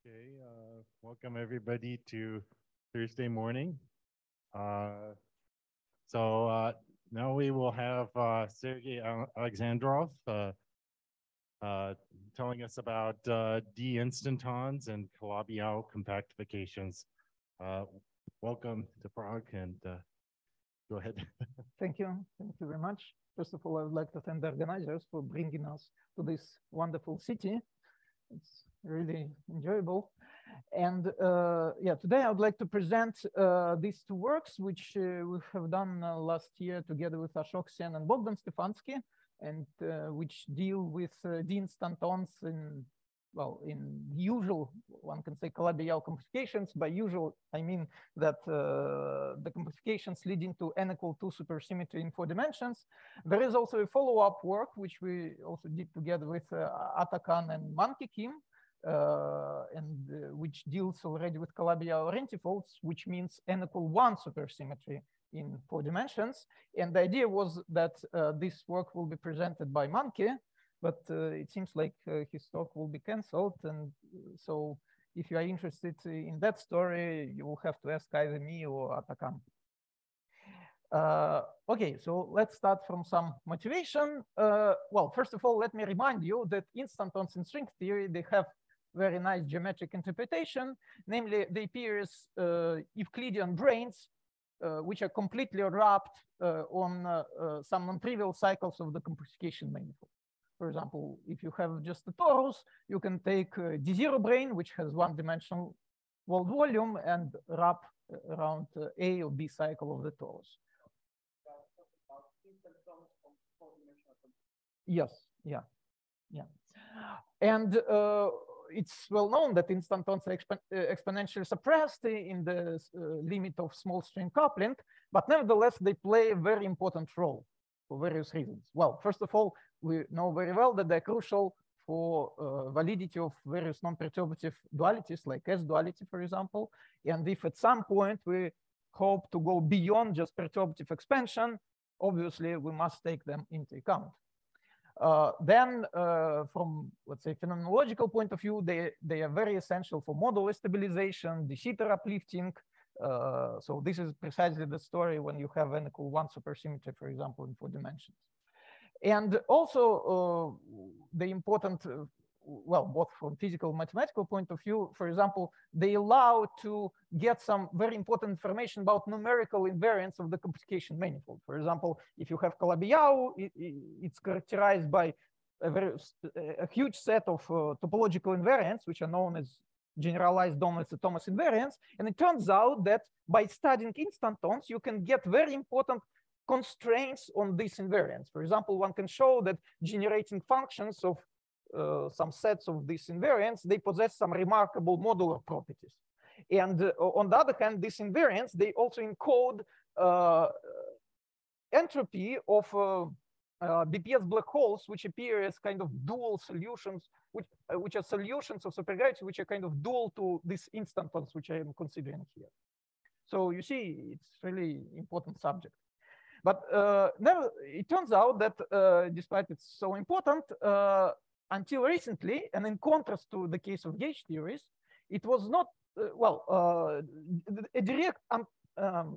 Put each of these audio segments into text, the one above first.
Okay, welcome everybody to Thursday morning. So now we will have Sergei Alexandrov telling us about D-instantons and Calabi-Yau compactifications. Welcome to Prague, and go ahead. Thank you very much. First of all, I would like to thank the organizers for bringing us to this wonderful city. It's really enjoyable. And yeah, today I would like to present these two works, which we have done last year together with Ashok Sen and Bogdan Stefansky, and which deal with D-instantons in, well, in usual, one can say, Calabi-Yau compactifications. By usual, I mean that the compactifications leading to n=2 supersymmetry in 4 dimensions. There is also a follow-up work, which we also did together with Atakan and Monkey Kim, which deals already with Calabi-Yau rentifolds, which means n=1 supersymmetry in 4 dimensions. And the idea was that this work will be presented by Monkey, but it seems like his talk will be canceled. And so if you are interested in that story, you will have to ask either me or Atakan. Okay, so let's start from some motivation. Well, first of all, let me remind you that instantons in string theory, they have very nice geometric interpretation. Namely, they appear as Euclidean branes, which are completely wrapped on some non-trivial cycles of the compactification manifold. For example, if you have just a torus, you can take D0 brane, which has 1-dimensional walled volume, and wrap around A or B cycle of the torus. Yes, yeah. And it's well known that instantons are exponentially suppressed in the limit of small string coupling, but nevertheless, they play a very important role for various reasons. Well, first of all, we know very well that they're crucial for validity of various non-perturbative dualities, like S duality, for example. And if at some point we hope to go beyond just perturbative expansion, obviously we must take them into account. Then from, let's say, phenomenological point of view, they are very essential for modular stabilization, de Sitter uplifting. So this is precisely the story when you have n=1 supersymmetry, for example, in 4 dimensions. And also the important, well, both from physical mathematical point of view, for example, they allow to get some very important information about numerical invariance of the compactification manifold. For example, if you have Calabi-Yau, it's characterized by a huge set of topological invariants, which are known as generalized Thomas invariants. And it turns out that by studying instantons, you can get very important constraints on these invariants. For example, one can show that generating functions of some sets of these invariants, they possess some remarkable modular properties. And on the other hand, these invariants, they also encode entropy of BPS black holes, which appear as kind of dual solutions, which are solutions of supergravity, which are kind of dual to these instantons, which I am considering here. So you see, it's really important subject. But now it turns out that despite it's so important, until recently, and in contrast to the case of gauge theories, it was not, a direct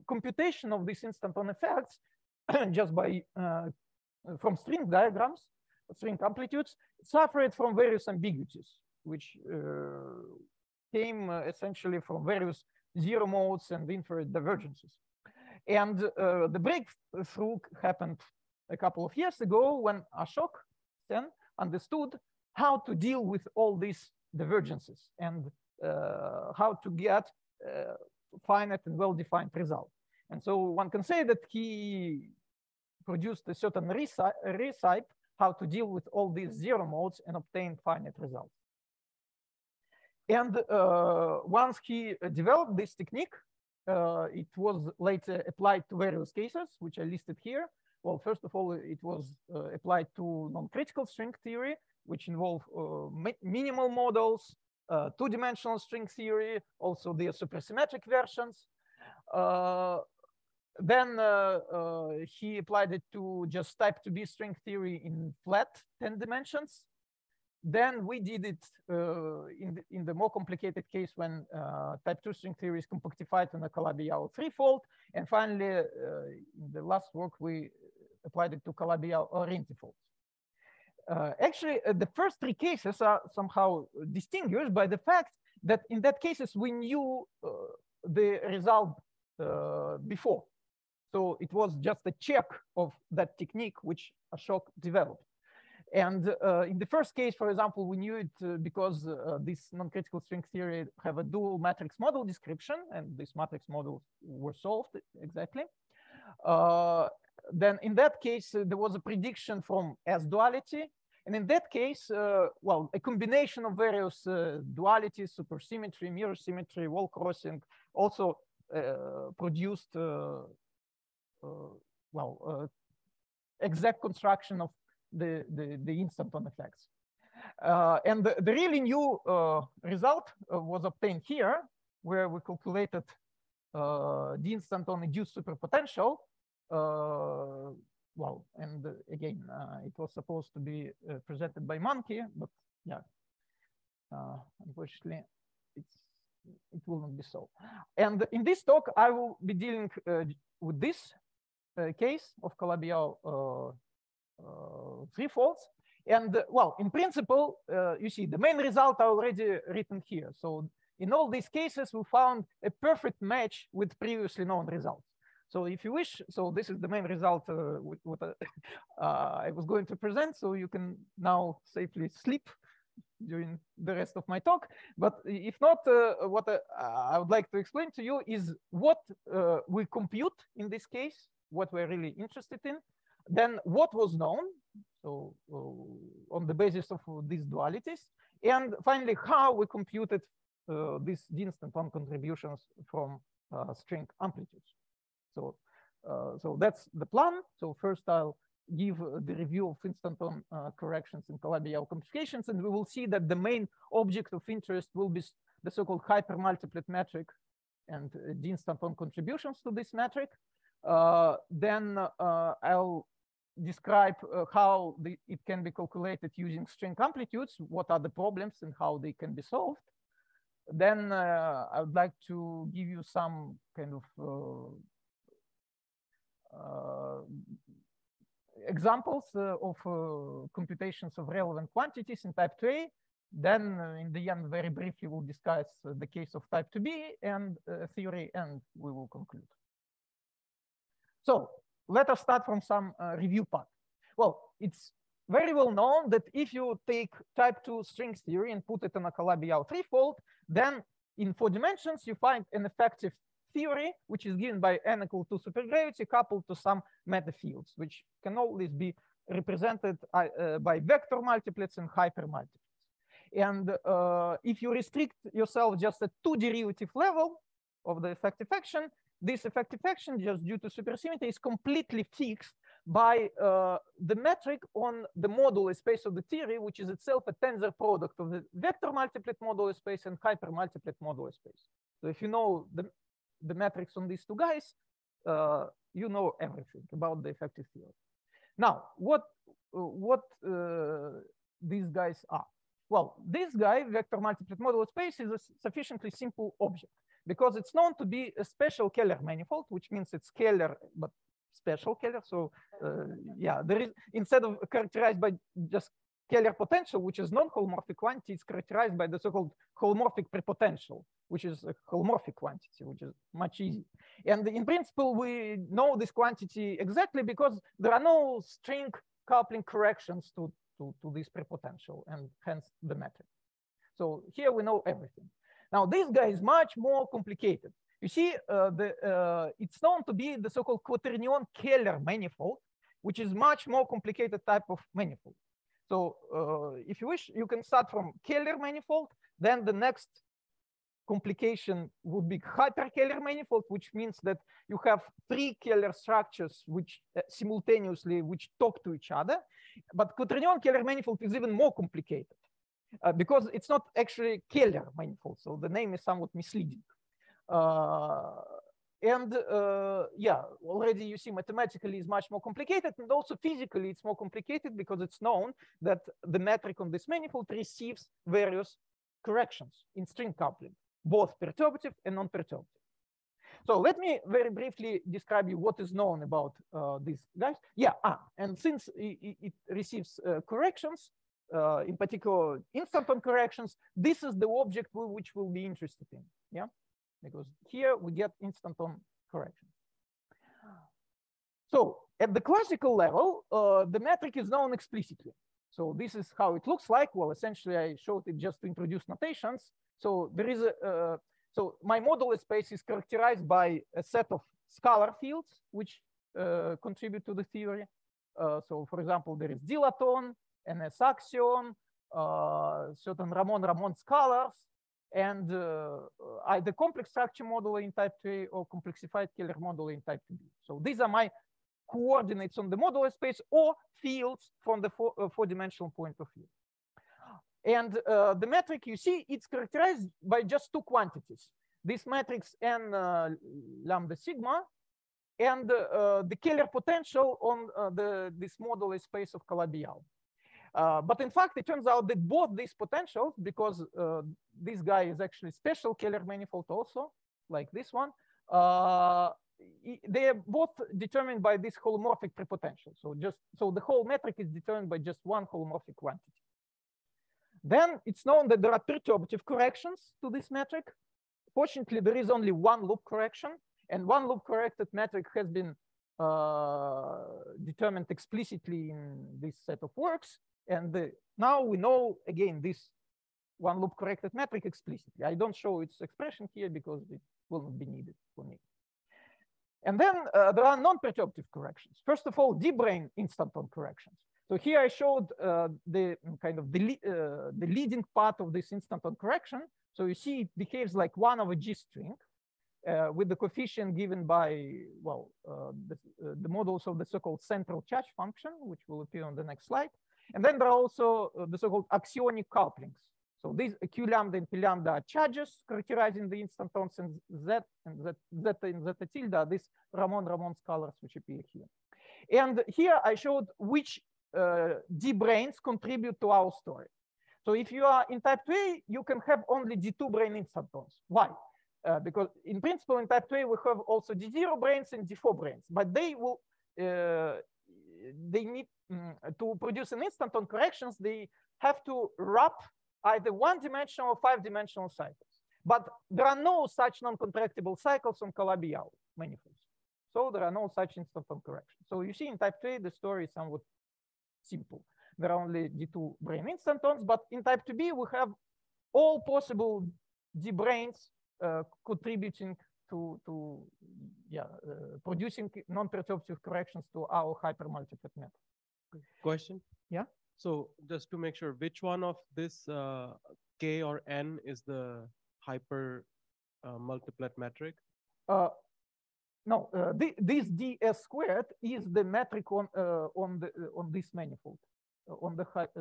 computation of these instanton effects just by from string diagrams, string amplitudes, suffered from various ambiguities, which came essentially from various zero modes and infrared divergences. And the breakthrough happened a couple of years ago when Ashok Sen understood how to deal with all these divergences and how to get finite and well-defined result. And so one can say that he produced a certain recipe how to deal with all these zero modes and obtain finite results. And once he developed this technique, it was later applied to various cases, which are listed here. Well, first of all, it was applied to non-critical string theory, which involve minimal models, 2-dimensional string theory, also the supersymmetric versions. Then he applied it to just type 2B string theory in flat 10 dimensions. then we did it in the more complicated case when type 2 string theory is compactified in a Calabi-Yau threefold. And finally, in the last work, we applied it to Calabi-Yau orientifold. Actually, the first three cases are somehow distinguished by the fact that in that cases, we knew the result before. So it was just a check of that technique which Ashok developed. And in the first case, for example, we knew it because this non-critical string theory have a dual matrix model description, and this matrix models were solved exactly. Then in that case, there was a prediction from S duality. And in that case, well, a combination of various dualities, supersymmetry, mirror symmetry, wall crossing, also produced, exact construction of the instanton effects. And the really new result was obtained here, where we calculated D-instanton induced superpotential. Well, and again, it was supposed to be presented by Monkey, but yeah, unfortunately, it will not be so. And in this talk, I will be dealing with this case of Calabi-Yau threefolds. And well, in principle, you see the main result are already written here. So in all these cases, we found a perfect match with previously known results. So if you wish, so this is the main result what I was going to present. So you can now safely sleep during the rest of my talk. But if not, what I would like to explain to you is what we compute in this case, what we're really interested in, then what was known, so on the basis of these dualities, and finally how we computed these D-instanton contributions from string amplitudes. So, so that's the plan. So first I'll give the review of instanton corrections in Calabi-Yau compactifications, and we will see that the main object of interest will be the so-called hypermultiplet metric and D-instanton contributions to this metric. Then I'll describe how it can be calculated using string amplitudes, what are the problems and how they can be solved. Then I would like to give you some kind of examples of computations of relevant quantities in type 2a. Then in the end, very briefly, we'll discuss the case of type 2b and theory, and we will conclude. So let us start from some review part. Well, it's very well known that if you take type 2 string theory and put it in a Calabi-Yau threefold, then in 4 dimensions, you find an effective theory, which is given by n equal to supergravity coupled to some meta fields, which can always be represented by vector multiplets and hypermultiplets. And if you restrict yourself just at 2 derivative level of the effective action, this effective action, just due to supersymmetry, is completely fixed by the metric on the modular space of the theory, which is itself a tensor product of the vector multiplet modular space and hypermultiplet modular space. So if you know the metrics on these two guys, you know everything about the effective theory. Now, what these guys are? Well, this guy, vector multiplet modular space, is a sufficiently simple object because it's known to be a special Keller manifold, which means it's Keller, but special Keller. So yeah, there is, instead of characterized by just Keller potential, which is non-holomorphic quantity, it's characterized by the so-called holomorphic prepotential, which is a holomorphic quantity, which is much easier. And in principle, we know this quantity exactly because there are no string coupling corrections to this prepotential, and hence the metric. So here we know everything. Now, this guy is much more complicated. You see, it's known to be the so-called quaternion Keller manifold, which is much more complicated type of manifold. So if you wish, you can start from Keller manifold. Then the next complication would be hyper-Keller manifold, which means that you have 3 Keller structures which simultaneously talk to each other. But quaternion Keller manifold is even more complicated because it's not actually Keller manifold. So the name is somewhat misleading. And yeah, already you see mathematically is much more complicated, and also physically it's more complicated because it's known that the metric on this manifold receives various corrections in string coupling, both perturbative and non-perturbative. So let me very briefly describe you what is known about these guys. Yeah, and since it receives corrections, in particular instanton corrections, this is the object which we'll be interested in. Yeah, because here we get instanton corrections. So at the classical level, the metric is known explicitly. So this is how it looks like. Well, essentially, I showed it just to introduce notations. So there is a so my modular space is characterized by a set of scalar fields which contribute to the theory. So for example, there is dilaton, NS axion, certain Ramon scalars, and either complex structure modular in type 2A or complexified Keller modular in type 2B. So these are my coordinates on the modular space or fields from the four-dimensional point of view. And the metric you see, it's characterized by just two quantities. This matrix n lambda sigma and the Keller potential on this modular space of Calabi-Yau. But in fact, it turns out that both these potentials, because this guy is actually special Keller manifold also, like this one, they are both determined by this holomorphic prepotential. So the whole metric is determined by just one holomorphic quantity. Then it's known that there are perturbative corrections to this metric. Fortunately, there is only one loop correction, and one loop corrected metric has been determined explicitly in this set of works. And now we know, again, this one loop corrected metric explicitly. I don't show its expression here because it will not be needed for me. And then there are non-perturbative corrections. First of all, D-brane instanton corrections. So here I showed the kind of the leading part of this instanton correction. So you see it behaves like 1 over G string with the coefficient given by, well, the models of the so-called central charge function, which will appear on the next slide. And then there are also the so-called axionic couplings. So these Q lambda and P lambda are charges characterizing the instantons, and Z and zeta and zeta tilde are these Ramon scalars which appear here. And here I showed which D-branes contribute to our story. So if you are in type 2A, you can have only D2 brane instantons. Why? Because in principle, in type 2A, we have also D0 branes and D4 branes, but they will, they need to produce an instanton corrections, they have to wrap either one-dimensional or five-dimensional cycles. But there are no such non-contractible cycles on Calabi-Yau manifolds. So there are no such instanton corrections. So you see in type 2A, the story is somewhat simple. There are only D2 brane instantons, but in type 2B, we have all possible D-branes contributing to producing non-perturbative corrections to our hypermultiplet metric. Question? Yeah. So just to make sure, which one of this K or N is the hyper multiplet metric? No, this ds squared is the metric on this manifold.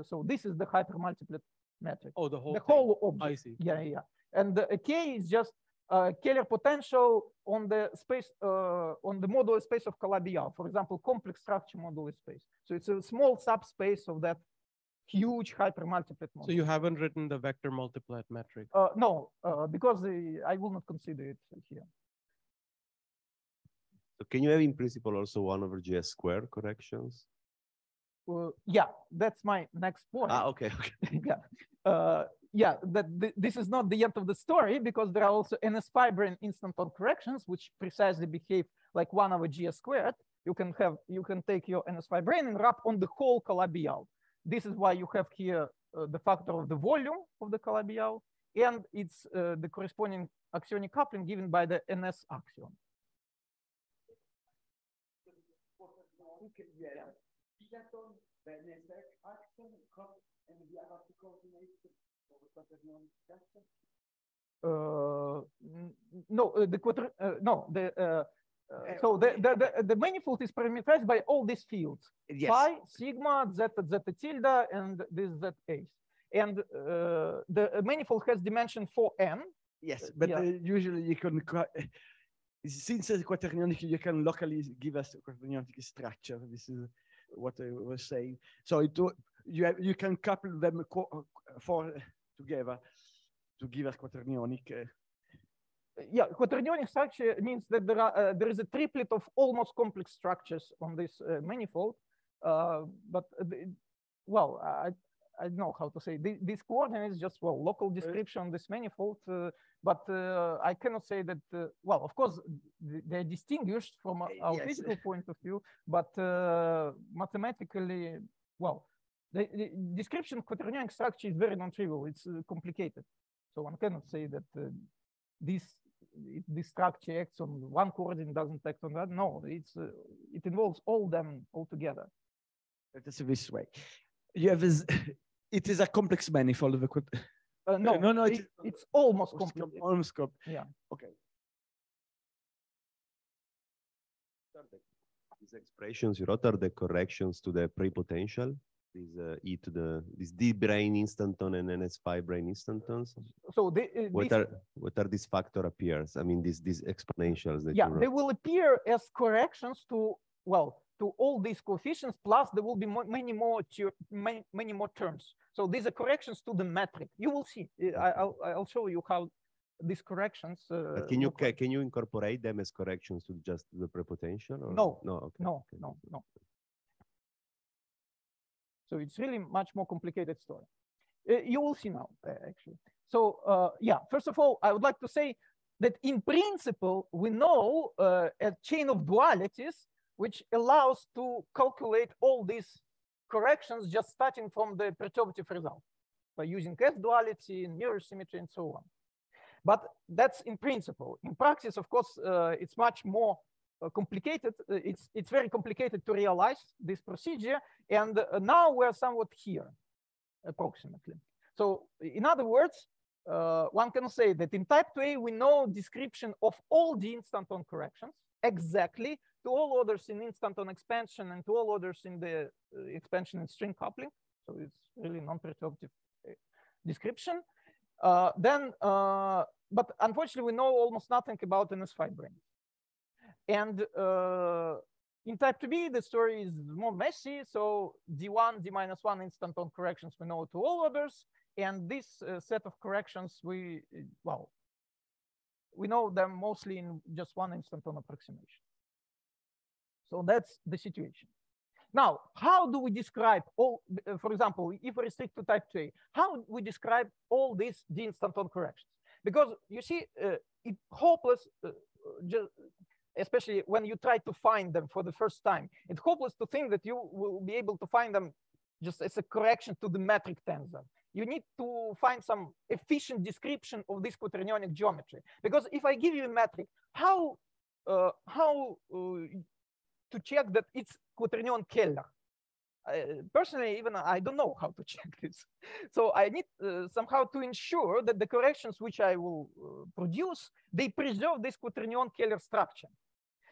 So this is the hypermultiplet metric. Oh, the whole object. I see. Yeah. And the K is just Keller potential on the space on the modular space of Calabi-Yau. For example, complex structure modular space. So it's a small subspace of that huge hypermultiplet model. So you haven't written the vector multiplet metric? No, because I will not consider it here. So can you have in principle also 1 over GS squared corrections? Yeah, that's my next point. Okay. Yeah, this is not the end of the story, because there are also NS fibrine instanton corrections which precisely behave like 1 over GS squared. You can take your NS fibrine and wrap on the whole Calabi-Yau. This is why you have here the factor of the volume of the Calabi-Yau, and it's the corresponding axionic coupling given by the NS axion. So the manifold is parameterized by all these fields: yes. Phi, sigma, zeta, zeta tilde, and this z a. And the manifold has dimension 4n. Yes, but usually you can since the quaternionic, you can locally give us a quaternionic structure. This is what I was saying. So you can couple them together to give us quaternionic. Yeah, quaternionic structure means that there is a triplet of almost complex structures on this manifold. Well, I don't know how to say. These coordinates just, well, local description of this manifold, but I cannot say that, well, of course, they're distinguished from our physical point of view, but mathematically, well, the description of quaternionic structure is very non-trivial. It's complicated. So one cannot say that this structure acts on one coordinate, doesn't act on that. No, it involves all them all together. Let us say this way. You have it is a complex manifold of a no, it's almost complex. Almost complex. Yeah. Okay. These expressions you wrote are the corrections to the prepotential. These D brain instanton and NS5 brain instantons. So what are these factor appears? I mean these exponentials that yeah, they will appear as corrections to, well, to all these coefficients, plus there will be many more terms. So these are corrections to the metric. You will see. I'll show you how these corrections. Can you incorporate them as corrections to just the prepotential? Or? No. No. Okay. No. No. No. So it's really much more complicated story. You will see now, actually. So yeah, first of all, I would like to say that in principle, we know a chain of dualities which allows to calculate all these corrections just starting from the perturbative result by using F duality, mirror symmetry, and so on. But that's in principle. In practice, of course, it's much more complicated. It's very complicated to realize this procedure. And now we're somewhat here, approximately. So in other words, one can say that in type 2A, we know description of all D-instanton corrections exactly to all orders in instanton expansion and to all orders in the expansion and string coupling. So it's really non-perturbative description. But unfortunately, we know almost nothing about NS5 brain. And in type 2B, the story is more messy. So D1, D-1 instanton corrections we know to all orders. And this set of corrections, we know them mostly in just one instanton approximation. So that's the situation. Now, how do we describe all, for example, if we restrict to type 2A, how do we describe all these D-instanton corrections? Because you see, it's hopeless, especially when you try to find them for the first time, it's hopeless to think that you will be able to find them just as a correction to the metric tensor. You need to find some efficient description of this quaternionic geometry. Because if I give you a metric, how to check that it's quaternion Keller? Personally, even I don't know how to check this. So I need somehow to ensure that the corrections which I will produce, they preserve this quaternion Keller structure.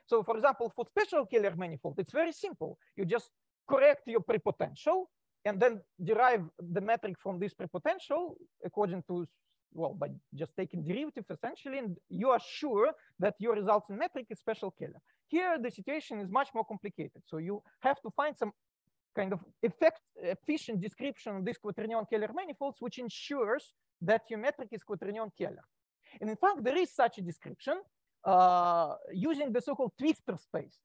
So for example, for special Keller manifold, it's very simple. You just correct your prepotential and then derive the metric from this prepotential according to, well, by just taking derivative essentially, and you are sure that your resulting metric is special Keller. Here, the situation is much more complicated. So you have to find some kind of efficient description of these quaternion Keller manifolds, which ensures that your metric is quaternion Keller. And in fact, there is such a description using the so-called twistor space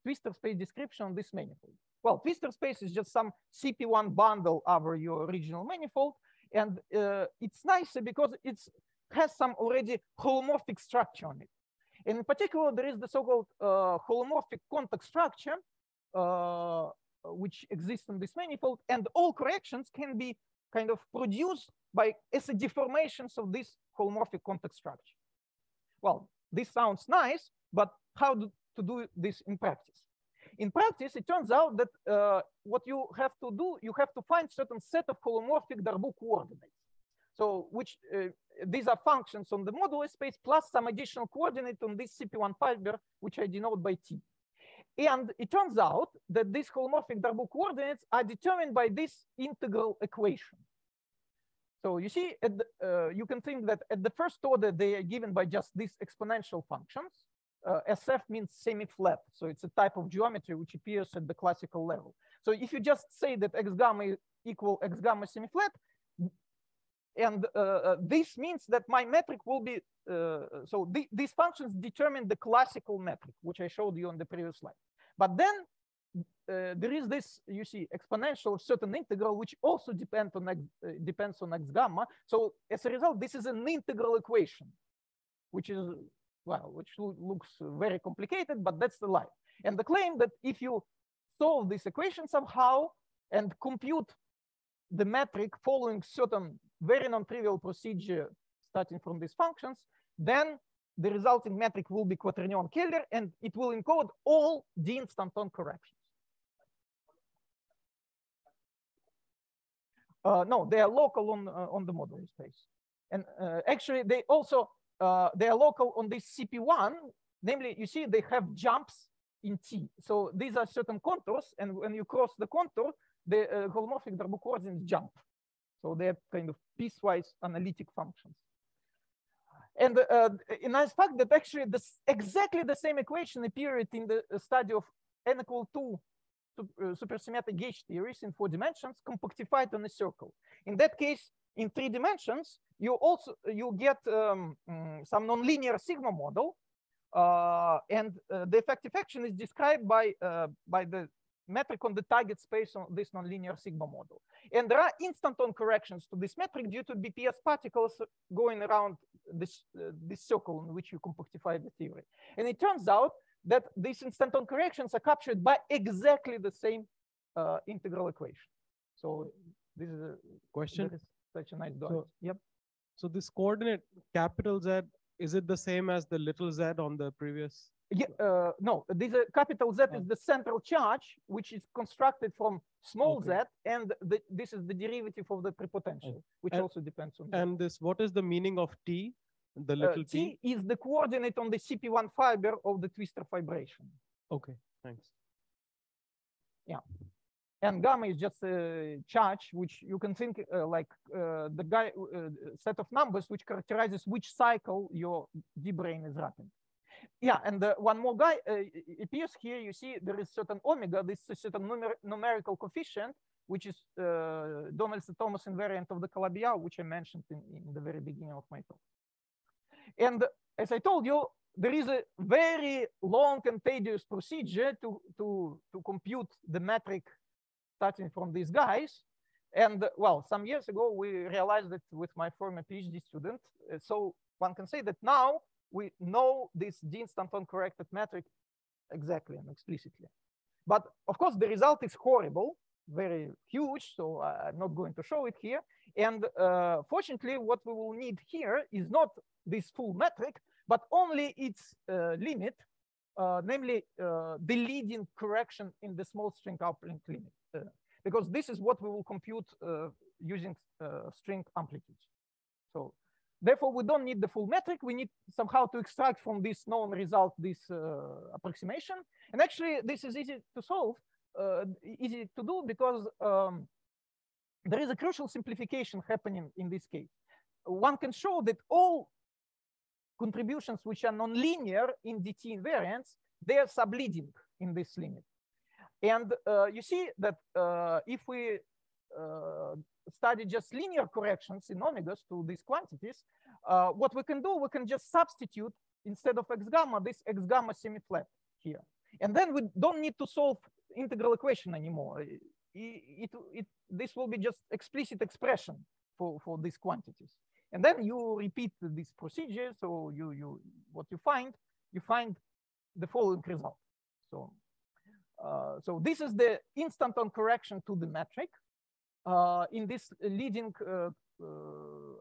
description of this manifold. Well, twistor space is just some CP1 bundle over your original manifold. And it's nicer because it has some already holomorphic structure on it. And in particular, there is the so-called holomorphic contact structure, which exists in this manifold. And all corrections can be kind of produced as a deformations of this holomorphic contact structure. Well, this sounds nice, but how to do this in practice? In practice, it turns out that what you have to do, you have to find certain set of holomorphic Darboux coordinates. So which these are functions on the modular space plus some additional coordinate on this CP1 fiber, which I denote by T. And it turns out that these holomorphic Darboux coordinates are determined by this integral equation. So you see, you can think that at the first order, they are given by just these exponential functions. SF means semi-flat. So it's a type of geometry which appears at the classical level. So if you just say that x gamma equal x gamma semi-flat, and this means that my metric will be, these functions determine the classical metric, which I showed you on the previous slide. But then there is this, you see, exponential of certain integral, which also depends on x gamma. So as a result, this is an integral equation, which is, well, which looks very complicated, but that's the life. And the claim that if you solve this equation somehow and compute the metric following certain very non-trivial procedure starting from these functions, then the resulting metric will be quaternion Keller, and it will encode all D-instanton corrections. No, they are local on the modular space. And actually, they also, they are local on this CP1, namely, you see, they have jumps in T. So these are certain contours, and when you cross the contour, the holomorphic Darboux coordinates jump. So they're kind of piecewise analytic functions. And a nice fact that actually exactly the same equation appeared in the study of n equal 2 supersymmetric gauge theories in 4 dimensions, compactified on a circle. In that case, in 3 dimensions, you get some nonlinear sigma model, and the effective action is described by the metric on the target space on this nonlinear sigma model. And there are instanton corrections to this metric due to BPS particles going around this circle in which you compactify the theory. And it turns out that these instanton corrections are captured by exactly the same integral equation. So this is a question. Such a nice dot. So, yep. So this coordinate capital Z, is it the same as the little z on the previous? Yeah, no, this capital Z is the central charge, which is constructed from small z, and this is the derivative of the prepotential, which also depends on. And this, what is the meaning of T, the little T is the coordinate on the CP1 fiber of the twistor fibration. Okay, thanks. Yeah, and gamma is just a charge, which you can think like the set of numbers which characterizes which cycle your D brane is wrapping. Yeah, and one more guy appears here. You see there is certain omega. This is a certain numerical coefficient, which is Donaldson-Thomas invariant of the Calabi-Yau, which I mentioned in the very beginning of my talk. And as I told you, there is a very long and tedious procedure to compute the metric starting from these guys. And well, some years ago, we realized that with my former PhD student. So one can say that now we know this D-instanton corrected metric exactly and explicitly. But of course, the result is horrible, very huge. So I'm not going to show it here. And fortunately, what we will need here is not this full metric, but only its limit, namely the leading correction in the small string uplink limit. Because this is what we will compute using string amplitudes. So therefore, we don't need the full metric. We need somehow to extract from this known result this approximation. And actually, this is easy to solve, easy to do, because there is a crucial simplification happening in this case. One can show that all contributions which are nonlinear in DT invariants, they are subleading in this limit. And you see that if we study just linear corrections in omegas to these quantities, what we can do, we can just substitute instead of x gamma, this x gamma semi-flat here. And then we don't need to solve integral equation anymore. This will be just explicit expression for these quantities. And then you repeat this procedure. So what you find the following result. So this is the instanton correction to the metric in this leading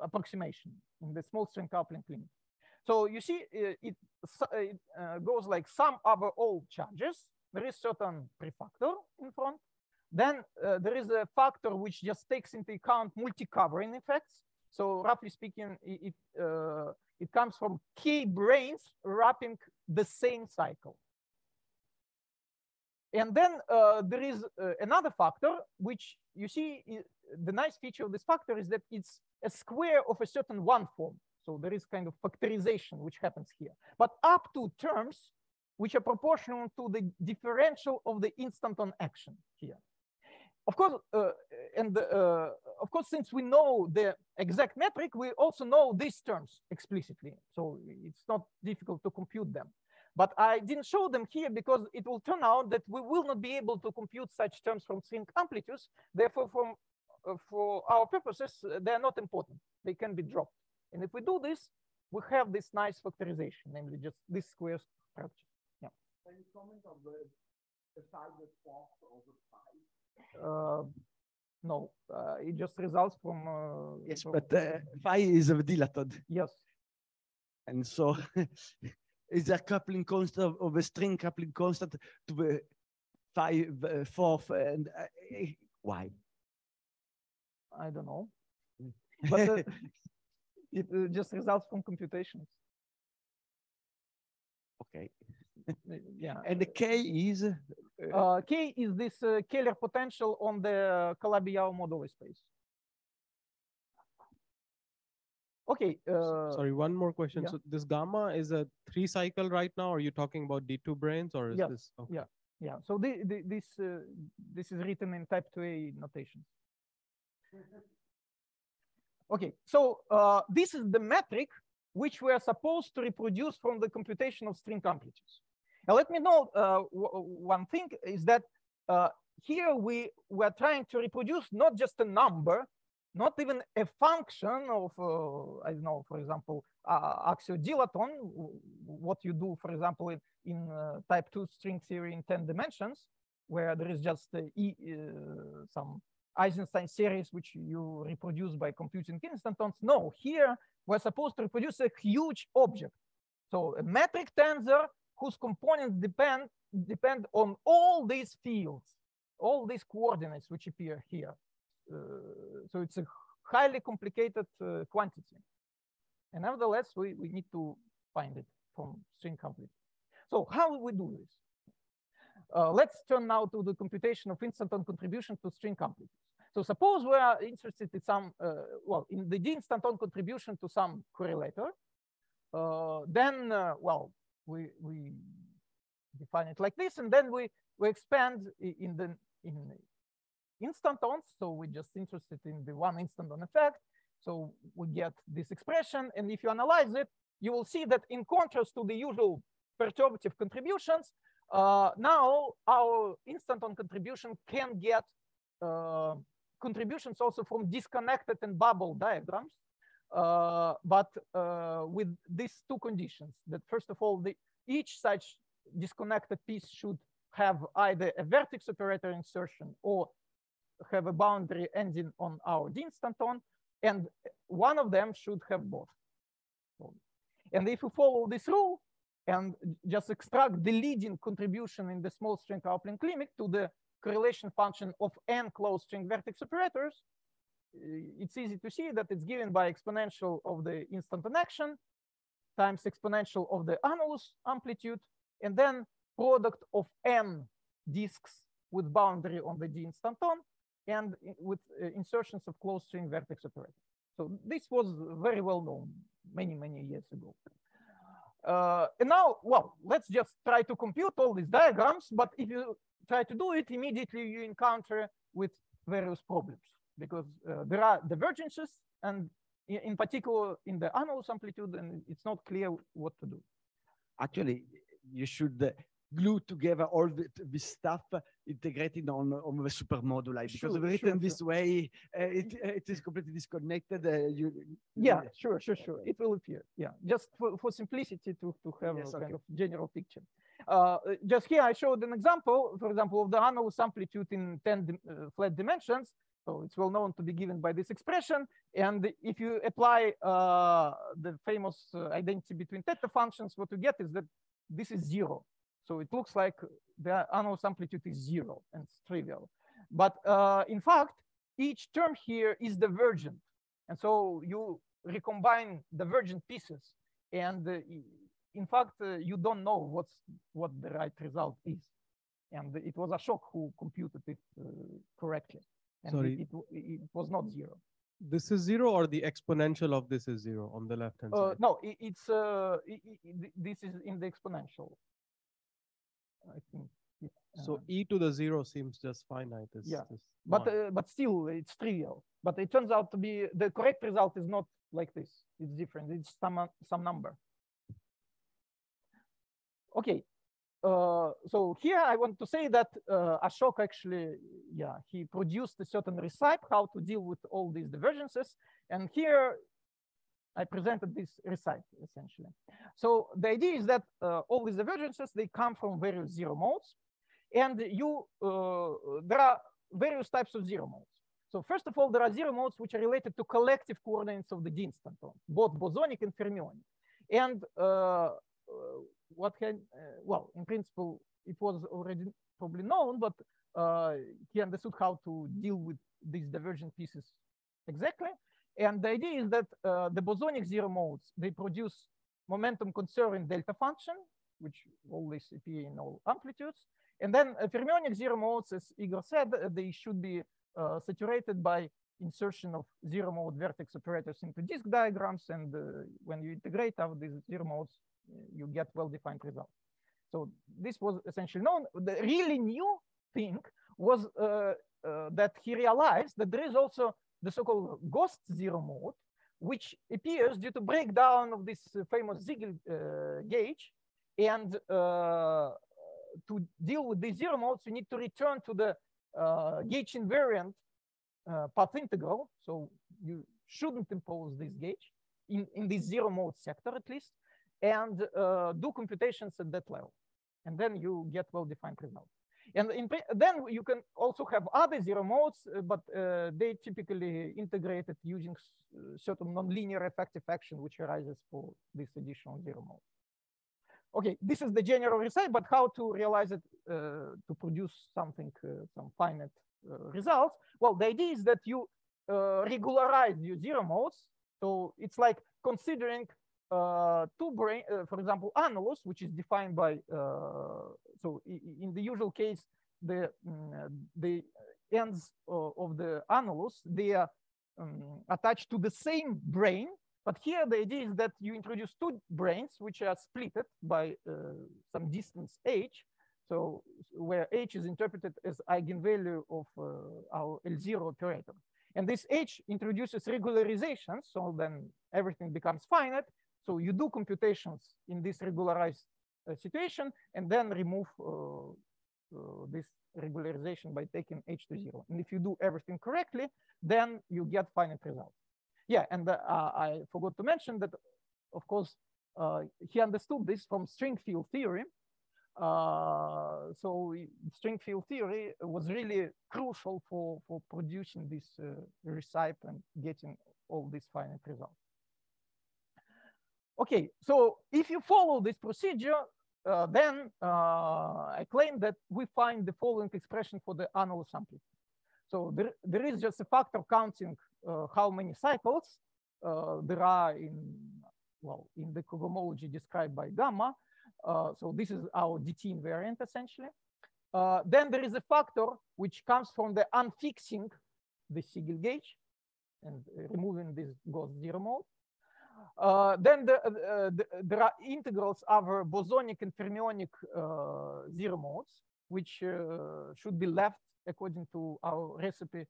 approximation in the small string coupling limit. So you see, it goes like sum over all charges. There is certain prefactor in front. Then there is a factor which just takes into account multi-covering effects. So roughly speaking, it comes from k branes wrapping the same cycle. And then there is another factor, which you see, the nice feature of this factor is that it's a square of a certain one form. So there is kind of factorization which happens here. But up to terms which are proportional to the differential of the instanton action here. Of course, of course, since we know the exact metric, we also know these terms explicitly. So it's not difficult to compute them. But I didn't show them here because it will turn out that we will not be able to compute such terms from string amplitudes. Therefore, for our purposes, they are not important. They can be dropped. And if we do this, we have this nice factorization, namely just this square structure. Yeah. Can you comment on the side response of the phi? No, it just results from. Yes, from, but phi is a dilaton. yes. And so is there coupling constant of a string coupling constant to the phi fourth and why? I don't know. But it just results from computations. Okay. Yeah. And the K is? K is this Keller potential on the Calabi-Yau modular space. Okay. Sorry, one more question. Yeah. So this gamma is a 3 cycle right now? Are you talking about D2 branes or is Yes. this? Okay. Yeah. Yeah. So this is written in type 2A notation. Okay. So this is the metric which we are supposed to reproduce from the computation of string amplitudes. Now let me know one thing is that here we are trying to reproduce not just a number, not even a function of, I don't know, for example, axiodilaton, what you do, for example, in type 2 string theory in 10 dimensions, where there is just some Eisenstein series which you reproduce by computing instantons. No, here we're supposed to reproduce a huge object. So a metric tensor whose components depend on all these fields, all these coordinates which appear here. So it's a highly complicated quantity. And nevertheless, we need to find it from string amplitude. So how do we do this? Let's turn now to the computation of instanton contribution to string amplitudes. So suppose we are interested in some, well, in the D-instanton contribution to some correlator. Then, well, we define it like this, and then we expand in instantons. So we're just interested in the one instanton effect. So we get this expression, and if you analyze it, you will see that in contrast to the usual perturbative contributions, now our instanton contribution can get contributions also from disconnected and bubble diagrams, but with these two conditions: that first of all, each such disconnected piece should have either a vertex operator insertion or have a boundary ending on our D-instanton, and one of them should have both. And if you follow this rule and just extract the leading contribution in the small string coupling limit to the correlation function of n closed string vertex operators, it's easy to see that it's given by exponential of the instanton action times exponential of the annulus amplitude, and then product of n disks with boundary on the D-instanton and with insertions of closed string vertex operators. So this was very well known many years ago. And now, well, let's just try to compute all these diagrams, but if you try to do it, immediately you encounter with various problems, because there are divergences, and in particular in the annulus amplitude, and it's not clear what to do. Actually, you should glue together all this stuff integrated on the supermoduli, because Sure, written this way, it is completely disconnected. Yeah, sure. It will appear. Yeah, just for simplicity to have Yes, a kind okay. of general picture. Just here I showed an example, for example, of the annulus amplitude in 10 flat dimensions. So it's well known to be given by this expression. And if you apply the famous identity between theta functions, what you get is that this is 0. So it looks like the annulus amplitude is 0 and it's trivial. But in fact, each term here is divergent. And so you recombine divergent pieces. And in fact, you don't know what the right result is. And it was Ashok who computed it correctly. And Sorry. it was not 0. This is 0, or the exponential of this is 0 on the left hand side? No, this is in the exponential. I think. So e to the 0 seems just finite. It's Yeah, just but still it's trivial. But it turns out to be the correct result is not like this. It's different. It's some number. Okay. So here I want to say that Ashok actually, yeah, he produced a certain recipe how to deal with all these divergences. And here I presented this recipe essentially. So the idea is that all these divergences, they come from various zero modes. And there are various types of zero modes. So first of all, there are zero modes which are related to collective coordinates of the D-instantons, both bosonic and fermionic. And well, in principle, it was already probably known, but he understood how to deal with these divergent pieces exactly. And the idea is that the bosonic zero modes, they produce momentum conserving delta function, which always appear in all amplitudes. And then fermionic zero modes, as Igor said, they should be saturated by insertion of zero mode vertex operators into disk diagrams. And when you integrate out these zero modes, you get well-defined results. So this was essentially known. The really new thing was that he realized that there is also the so-called ghost zero mode, which appears due to breakdown of this famous Ziegel gauge. And to deal with these zero modes, you need to return to the gauge invariant path integral. So you shouldn't impose this gauge in this zero mode sector at least, and do computations at that level. And then you get well-defined results. And then you can also have other zero modes, but they typically integrated using certain nonlinear effective action, which arises for this additional zero mode. Okay, this is the general recipe, but how to realize it to produce something, some finite results? Well, the idea is that you regularize your zero modes. So it's like considering for example, annulus, which is defined by, so in the usual case, the ends of the annulus, they are attached to the same brane. But here the idea is that you introduce two branes, which are splitted by some distance h. So where h is interpreted as eigenvalue of our L0 operator. And this h introduces regularization. So then everything becomes finite. So you do computations in this regularized situation and then remove this regularization by taking h to 0. And if you do everything correctly, then you get finite results. Yeah, and I forgot to mention that, of course, he understood this from string field theory. So string field theory was really crucial for producing this recipe and getting all these finite results. Okay, so if you follow this procedure, then I claim that we find the following expression for the annulus amplitude. So there is just a factor counting how many cycles there are in the cohomology described by gamma. So this is our DT invariant essentially. Then there is a factor which comes from the unfixing the Siegel gauge and removing this ghost zero mode. Then there are integrals over bosonic and fermionic zero modes, which should be left according to our recipe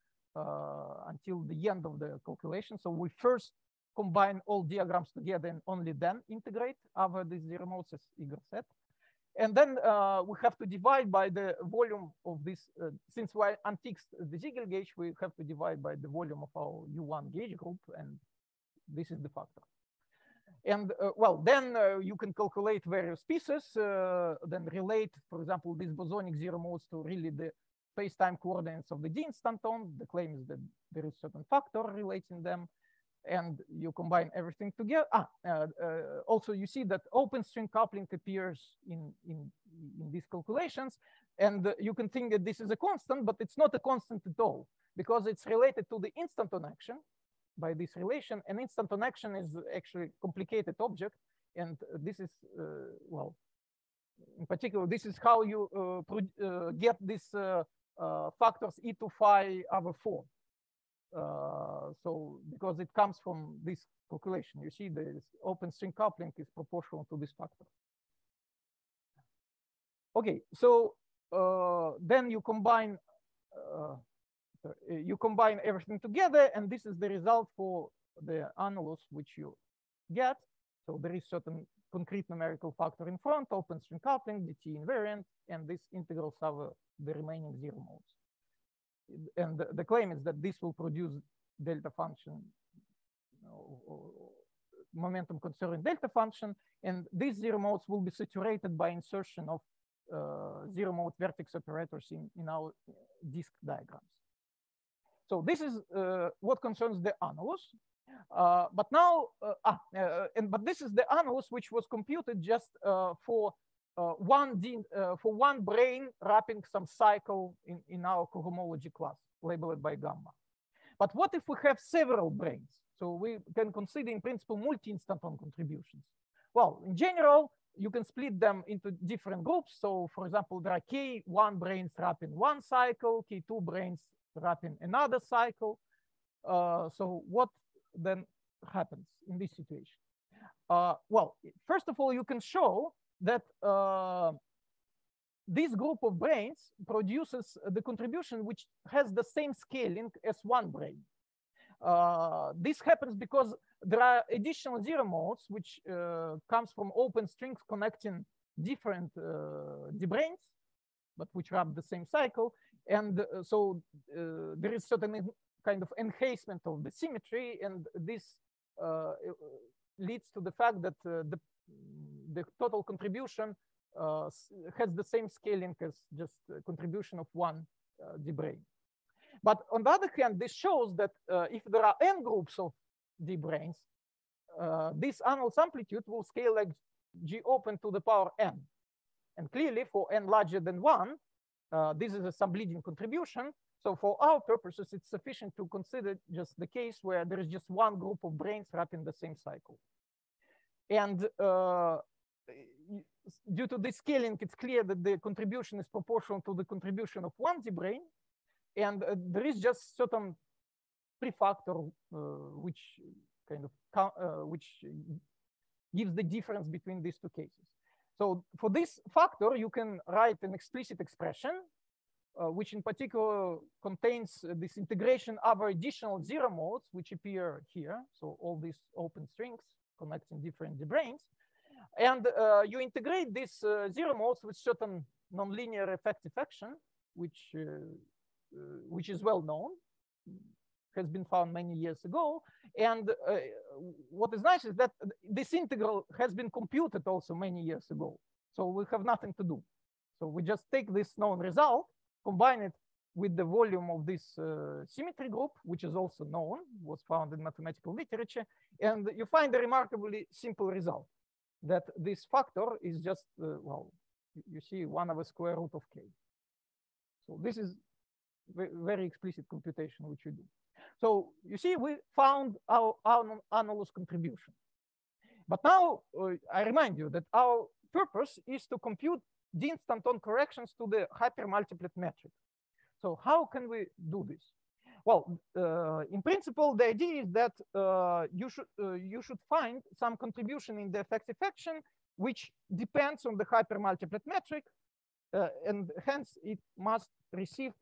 until the end of the calculation. So we first combine all diagrams together and only then integrate over these zero modes, as Igor said. And then we have to divide by the volume of this, since we unfixed the Ziegel gauge, we have to divide by the volume of our U1 gauge group, and this is the factor. And well, then you can calculate various pieces, then relate, for example, these bosonic zero modes to really the space-time coordinates of the D-instanton. The claim is that there is certain factor relating them, and you combine everything together. Also, you see that open string coupling appears in these calculations, and you can think that this is a constant, but it's not a constant at all, because it's related to the instanton action by this relation, and instanton action is actually a complicated object, and this is, well, in particular, this is how you get these factors e to phi over 4. So because it comes from this calculation, you see the open string coupling is proportional to this factor. Okay, so then you combine everything together, and this is the result for the annulus which you get. So there is certain concrete numerical factor in front, open string coupling, DT invariant, and this integrals over the remaining zero modes. And the claim is that this will produce delta function, momentum conserving delta function, and these zero modes will be saturated by insertion of zero mode vertex operators in our disk diagrams. So this is what concerns the annulus. But now, but this is the annulus which was computed just for one brane wrapping some cycle in our cohomology class labeled by gamma. But what if we have several branes? So we can consider in principle multi-instanton contributions. Well, in general, you can split them into different groups. So for example, there are K1 branes wrapping one cycle, K2 branes wrapping another cycle. So what then happens in this situation? Well, first of all, you can show that this group of branes produces the contribution which has the same scaling as one brane. This happens because there are additional zero modes which comes from open strings connecting different D-branes, but which wrap the same cycle. And so there is certain kind of enhancement of the symmetry, and this leads to the fact that the total contribution has the same scaling as just contribution of one D-brane. But on the other hand, this shows that if there are n groups of D-branes, this annulus amplitude will scale like G open to the power n. And clearly for n larger than 1, this is a subleading contribution. So for our purposes, it's sufficient to consider just the case where there is just one group of branes wrapping the same cycle. And due to this scaling, it's clear that the contribution is proportional to the contribution of one D-brane. And there is just certain prefactor which kind of which gives the difference between these two cases. So for this factor, you can write an explicit expression, which in particular contains this integration over additional zero modes, which appear here. So all these open strings connecting different D-branes. And you integrate these zero modes with certain nonlinear effective action, which is well known, has been found many years ago. And what is nice is that this integral has been computed also many years ago. So we have nothing to do. So we just take this known result, combine it with the volume of this symmetry group, which is also known, was found in mathematical literature. And you find a remarkably simple result, that this factor is just, well, you see 1/square root of k. So this is very explicit computation which we do. So you see, we found our annulus contribution. But now I remind you that our purpose is to compute D-instanton corrections to the hypermultiplet metric. So how can we do this? Well, in principle, the idea is that you should find some contribution in the effective action which depends on the hypermultiplet metric, and hence it must receive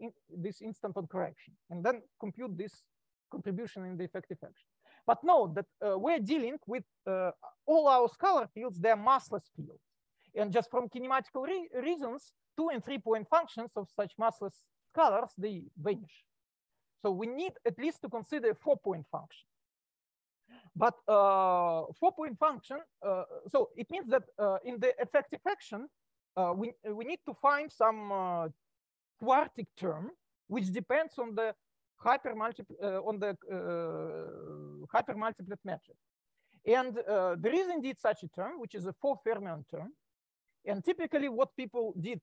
this instanton correction, and then compute this contribution in the effective action. But note that we're dealing with all our scalar fields, they're massless fields. And just from kinematical reasons, 2- and 3-point functions of such massless scalars, they vanish. So we need at least to consider a 4-point function. But 4-point function, so it means that in the effective action, we need to find some quartic term which depends on the hypermultiplet metric. And there is indeed such a term, which is a 4-fermion term. And typically what people did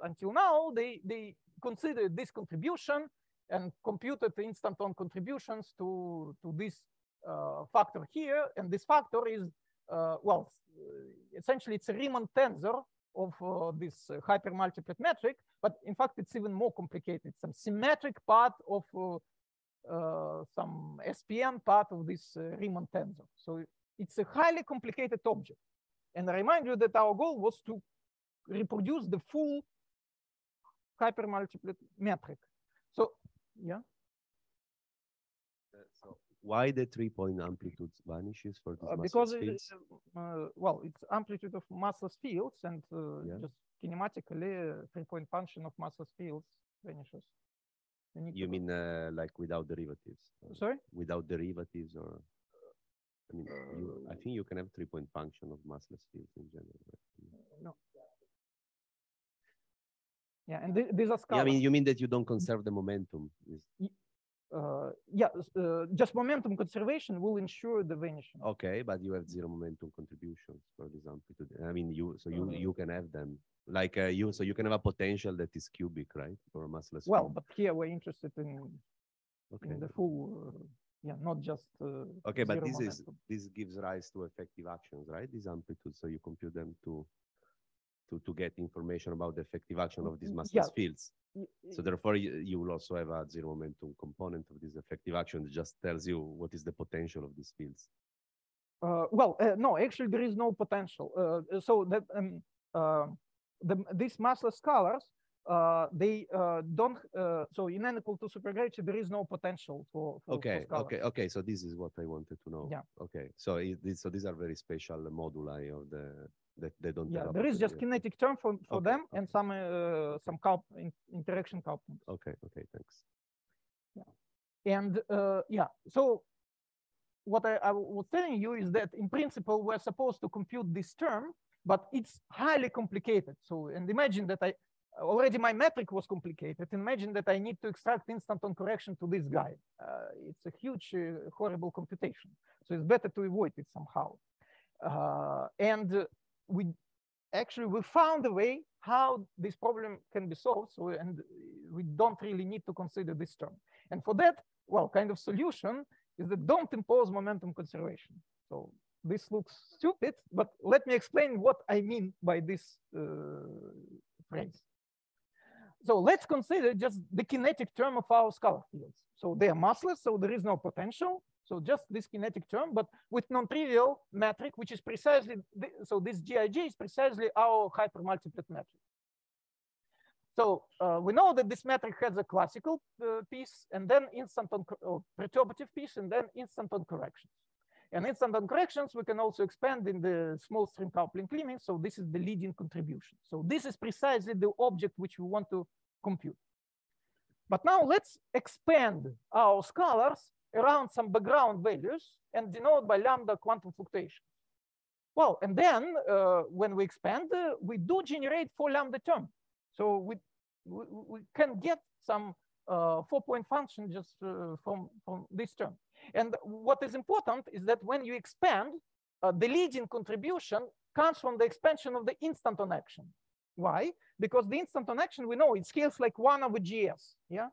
until now, they considered this contribution and computed the instanton contributions to this factor here. And this factor is, well, essentially it's a Riemann tensor of this hypermultiplet metric, but in fact it's even more complicated. Some symmetric part of some SPN part of this Riemann tensor. So it's a highly complicated object. And I remind you that our goal was to reproduce the full hypermultiplet metric. So, yeah. So why the 3-point amplitude vanishes for this Because massless fields? well, it's amplitude of massless fields, and Yeah. just kinematically, 3-point function of massless fields vanishes. You mean like without derivatives? Sorry? Without derivatives, or I mean, I think you can have 3-point function of massless fields in general. Right? No. Yeah, and these are scalars. Yeah, I mean, you mean that you don't conserve the momentum? Yeah, just momentum conservation will ensure the vanishing. Okay, but you have zero momentum contributions for this amplitude. I mean, you can have them like you can have a potential that is cubic, right, for a massless Well, field. but here we're interested in Okay. the full, yeah, not just. Okay, but zero this momentum. gives rise to effective actions, right? These amplitudes, so you compute them to get information about the effective action of these massless fields. So therefore, you will also have a zero momentum component of this effective action that just tells you what is the potential of these fields. Well, no, actually there is no potential. So that these massless scalars, they don't. So in n equal to supergravity, there is no potential for Okay, scalars. okay. So this is what I wanted to know. Yeah. Okay. So these are very special moduli of that they don't. Yeah, have there is just kinetic term for Okay, them and some interaction couplings. Okay. Thanks. And yeah, so what I was telling you is that in principle we're supposed to compute this term, but it's highly complicated. So, and imagine that already my metric was complicated. Imagine that I need to extract instanton correction to this guy. It's a huge, horrible computation. So it's better to avoid it somehow. And we found a way how this problem can be solved. So, and we don't really need to consider this term. And for that, well, kind of solution is that don't impose momentum conservation. So this looks stupid, but let me explain what I mean by this phrase. So let's consider just the kinetic term of our scalar fields. So they are massless, so there is no potential. So just this kinetic term, but with non-trivial metric, which is precisely, so this GIJ is precisely our hypermultiplet metric. So we know that this metric has a classical piece, and then perturbative piece, and then instanton corrections. And instanton corrections, we can also expand in the small string coupling limit. So this is the leading contribution. So this is precisely the object which we want to compute. But now let's expand our scalars around some background values and denote by lambda quantum fluctuations. Well, and then when we expand, we do generate 4 lambda term. So we can get some 4-point function just from this term. And what is important is that when you expand, the leading contribution comes from the expansion of the instanton action. Why? Because the instanton action, we know it scales like 1 over GS, yeah?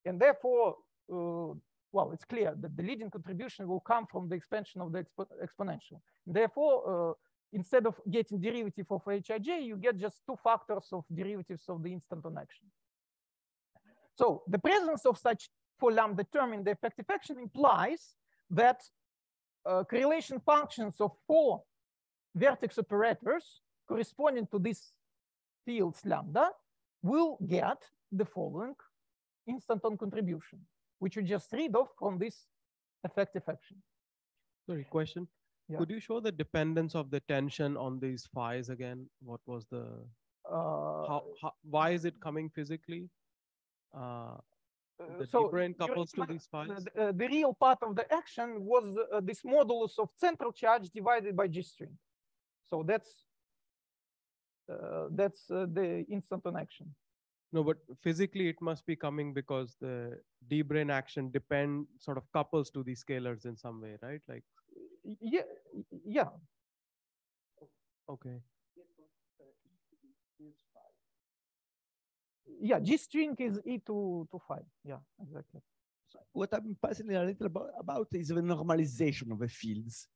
And therefore, well, it's clear that the leading contribution will come from the expansion of the exponential. Therefore, instead of getting derivative of HIJ, you get just 2 factors of derivatives of the instanton action. So the presence of such 4 lambda term in the effective action implies that correlation functions of 4 vertex operators corresponding to these fields lambda will get the following instanton contribution, which we just read off from this effective action. Sorry, question. Yeah. Could you show the dependence of the tension on these phi's again? What was the, why is it coming physically? The So D-brane couples to these phi's? the real part of the action was this modulus of central charge divided by G string. So that's the instanton action. No, but physically it must be coming because the D-brane action sort of couples to these scalars in some way, right? Like. Yeah. Okay. Yeah, G string is E to 5. Yeah, exactly. So what I'm passionate a little about is the normalization of the fields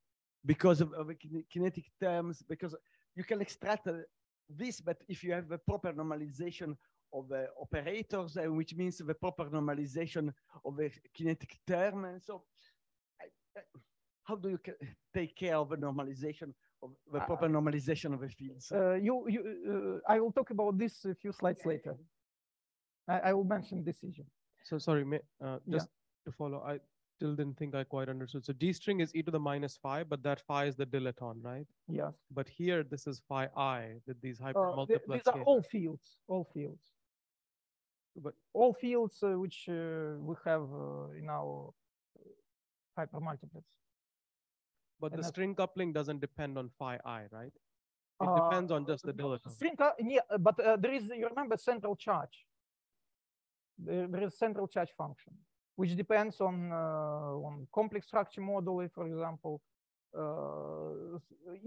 because of the kinetic terms, because you can extract this, but if you have a proper normalization of the operators, which means the proper normalization of the kinetic term. And so how do you take care of the normalization of the proper normalization of the fields. I will talk about this a few slides later. I will mention this issue. So sorry, just to follow, I still didn't think I quite understood. So D string is e to the minus phi, but that phi is the dilaton, right? Yes. But here, this is phi I with these hypermultiplets. These are all fields, But all fields which we have in our hypermultiplets. But the string coupling doesn't depend on phi I, right? It Uh, depends on just the dilaton. Yeah, but there is, you remember, central charge. There is central charge function, which depends on complex structure moduli, for example.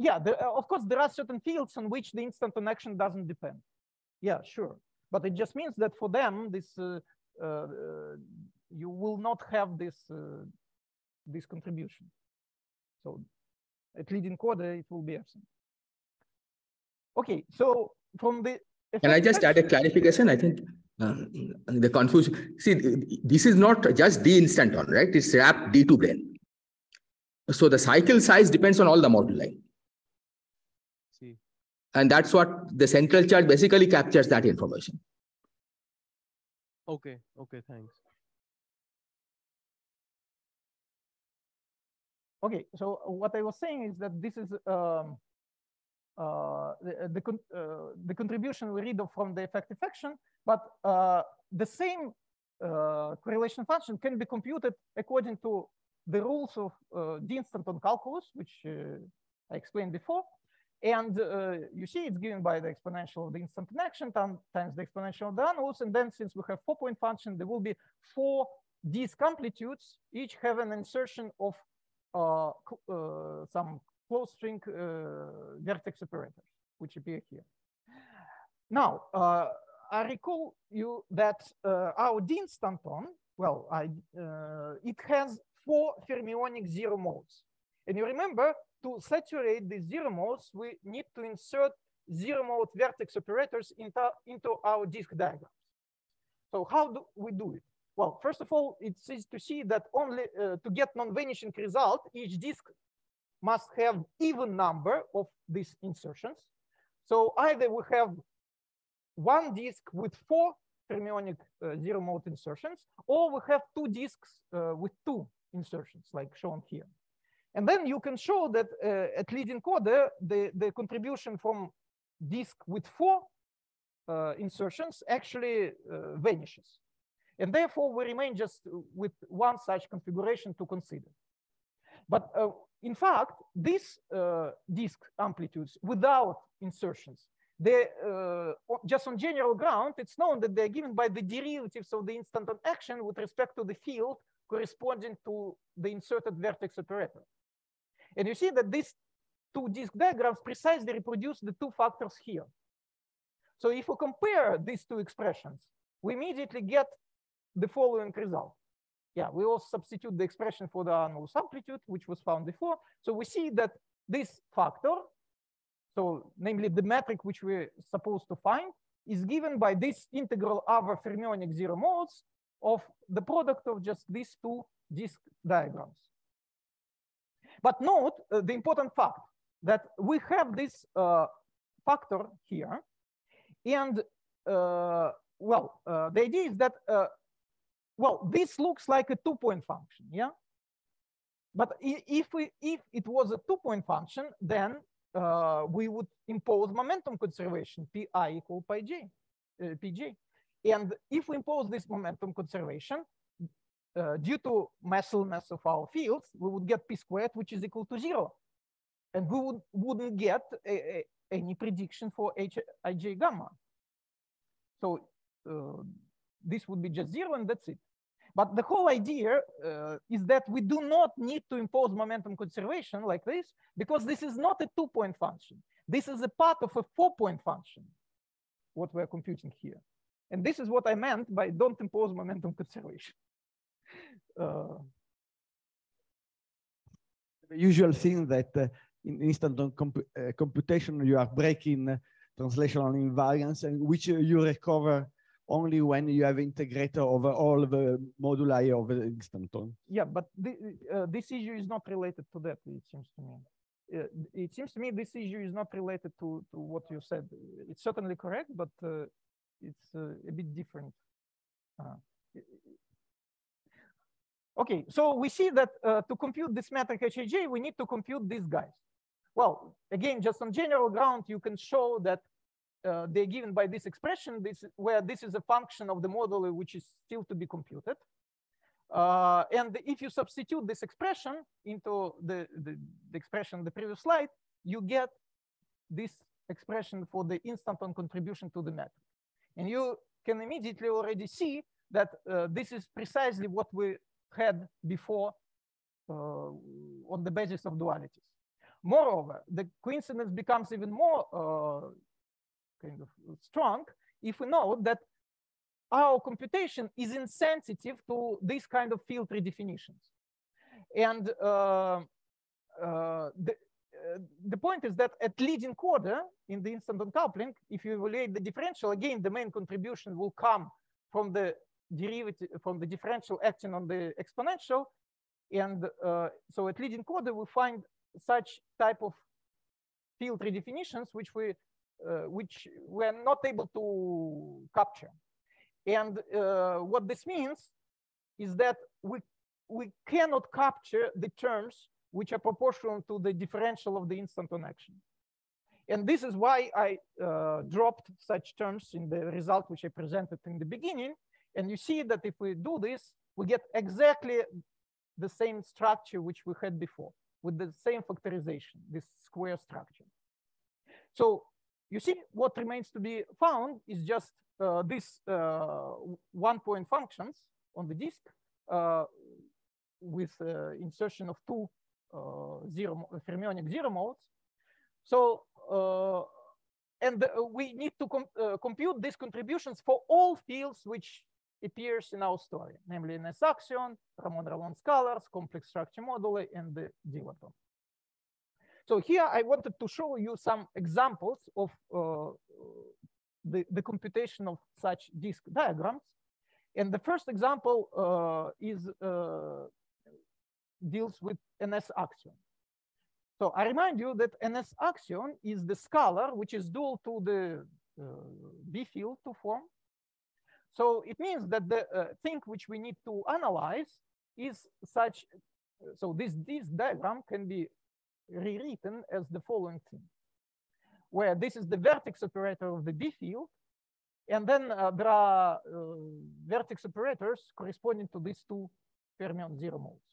Yeah, of course, there are certain fields on which the instanton action doesn't depend. Yeah, sure. But it just means that for them, this you will not have this this contribution. So at leading coda, it will be absent. Okay, so from the can I just add a clarification? I think the confusion. See, this is not just D-instanton, right? It's wrapped D2 brane. So the cycle size depends on all the moduli. See. And that's what the central charge basically captures that information. Okay, okay, thanks. Okay, so what I was saying is that this is the contribution we read from the effective action, but the same correlation function can be computed according to the rules of D-instanton calculus, which I explained before. And you see it's given by the exponential of the instanton action times the exponential of the annulus. And then since we have 4-point function, there will be 4 disk amplitudes, each have an insertion of some closed string vertex operators, which appear here. Now, I recall you that our D-instanton, well, it has 4 fermionic zero modes. And you remember, to saturate the zero modes, we need to insert zero mode vertex operators into our disk diagrams. So how do we do it? Well, first of all, it's easy to see that only to get non-vanishing result, each disk must have even number of these insertions. So either we have one disk with 4 fermionic zero mode insertions, or we have 2 disks with 2 insertions, like shown here. And then you can show that at leading coda, the contribution from disk with 4 insertions actually vanishes. And therefore, we remain just with one such configuration to consider. But in fact, these disk amplitudes without insertions, they just on general ground, it's known that they're given by the derivatives of the instanton action with respect to the field corresponding to the inserted vertex operator. And you see that these 2 disk diagrams precisely reproduce the 2 factors here. So if we compare these 2 expressions, we immediately get the following result. Yeah, we also substitute the expression for the annulus amplitude, which was found before. So we see that this factor, so namely the metric which we're supposed to find, is given by this integral over fermionic zero modes of the product of just these 2 disk diagrams. But note the important fact that we have this factor here. And the idea is that, well, this looks like a 2-point function, yeah? But if it was a 2-point function, then we would impose momentum conservation, pi equal pi j, pj. And if we impose this momentum conservation, due to masslessness of our fields, we would get p squared, which is equal to 0. And we wouldn't get any prediction for hij gamma. So this would be just 0, and that's it. But the whole idea is that we do not need to impose momentum conservation like this, because this is not a 2-point function. This is a part of a 4-point function, what we're computing here. And this is what I meant by don't impose momentum conservation. The usual thing that in instanton computation, you are breaking translational invariance, and which you recover only when you have integrator over all the moduli of the instanton. Yeah, but this issue is not related to that, it seems to me. it seems to me this issue is not related to what you said. It's certainly correct, but it's a bit different. Okay, so we see that to compute this metric Hij, we need to compute these guys. Well, again, just on general ground, you can show that they're given by this expression, where this is a function of the model which is still to be computed. And if you substitute this expression into the expression in the previous slide, you get this expression for the instanton contribution to the metric. And you can immediately already see that this is precisely what we had before on the basis of dualities. Moreover, the coincidence becomes even more kind of strong if we know that our computation is insensitive to this kind of field redefinitions. And the point is that at leading order in the instanton coupling, if you evaluate the differential, again, the main contribution will come from the derivative, from the differential acting on the exponential. And so at leading order, we find such type of field redefinitions which we're not able to capture. And what this means is that we cannot capture the terms which are proportional to the differential of the instanton action. And this is why I dropped such terms in the result which I presented in the beginning. And you see that if we do this, we get exactly the same structure which we had before with the same factorization, this square structure. So you see what remains to be found is just these one-point functions on the disk with insertion of two fermionic zero modes. So, and we need to compute these contributions for all fields which appears in our story, namely NS axion, Ramon-Ravon scalars, complex structure moduli, and the dilaton. So here I wanted to show you some examples of the computation of such disk diagrams. And the first example deals with NS axion. So I remind you that NS axion is the scalar which is dual to the B field to form. So it means that the thing which we need to analyze is such, so this diagram can be rewritten as the following thing, where this is the vertex operator of the B field, and then there are vertex operators corresponding to these two fermion zero modes.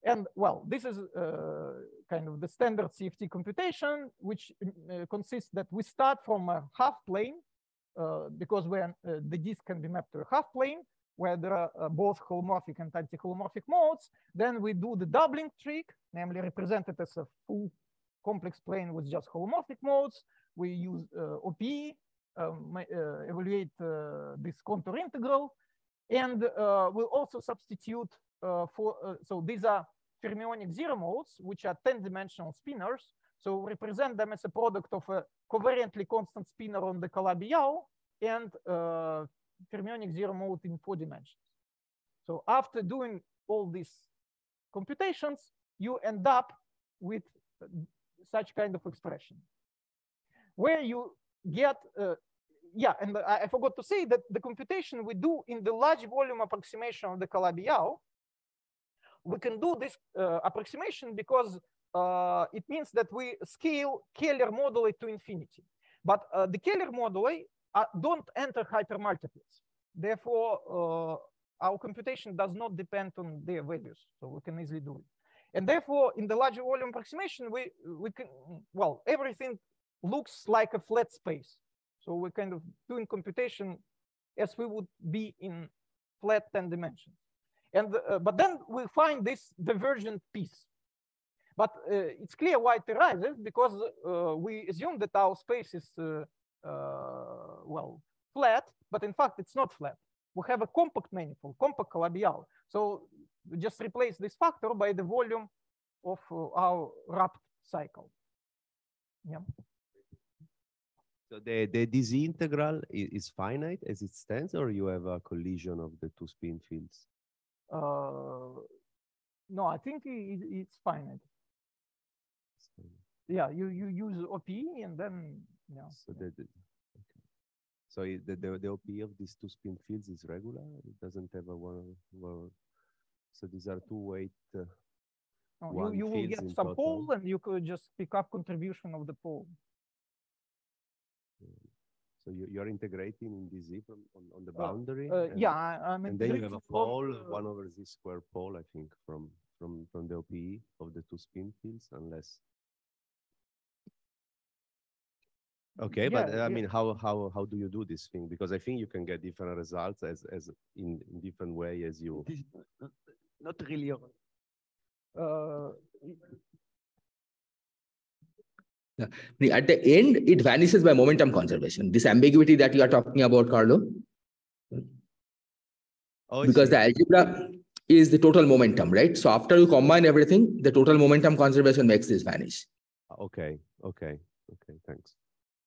And well, this is kind of the standard CFT computation, which consists that we start from a half plane, because when the disk can be mapped to a half plane, where there are both holomorphic and anti-holomorphic modes. Then we do the doubling trick, namely represented as a full complex plane with just holomorphic modes. We use OPE, evaluate this contour integral. And we'll also substitute so these are fermionic zero modes, which are 10-dimensional spinors. So represent them as a product of a covariantly constant spinor on the Calabi-Yau and fermionic zero mode in 4 dimensions. So after doing all these computations, you end up with such kind of expression, where you get, yeah, and I forgot to say that the computation we do in the large volume approximation of the Calabi-Yau, we can do this approximation because it means that we scale Keller moduli to infinity. But the Keller moduli don't enter hypermultiples. Therefore, our computation does not depend on their values, so we can easily do it. And therefore, in the larger volume approximation, we can, well, everything looks like a flat space. So we're kind of doing computation as we would be in flat 10 dimensions. And but then we find this divergent piece. But it's clear why it arises, because we assume that our space is well, flat, but in fact it's not flat. We have a compact manifold, compact Calabi-Yau. So we just replace this factor by the volume of our wrapped cycle. Yeah. So this integral is finite as it stands, or you have a collision of the two spin fields? No, I think it's finite. Yeah, you use OP and then So the OP of these two spin fields is regular. It doesn't have a one. So these are two weight. You will get some pole, and you could just pick up contribution of the pole. So you're integrating in this Z on the boundary. Yeah, and then you have a pole, 1 over Z square pole, I think, from the OPE of the two spin fields, unless. Okay, yeah, but I mean, how do you do this thing? Because I think you can get different results as in different way as you. Not really. At the end, it vanishes by momentum conservation. This ambiguity that you are talking about, Carlo. Oh, because the algebra is the total momentum, right? So after you combine everything, the total momentum conservation makes this vanish. Okay, thanks.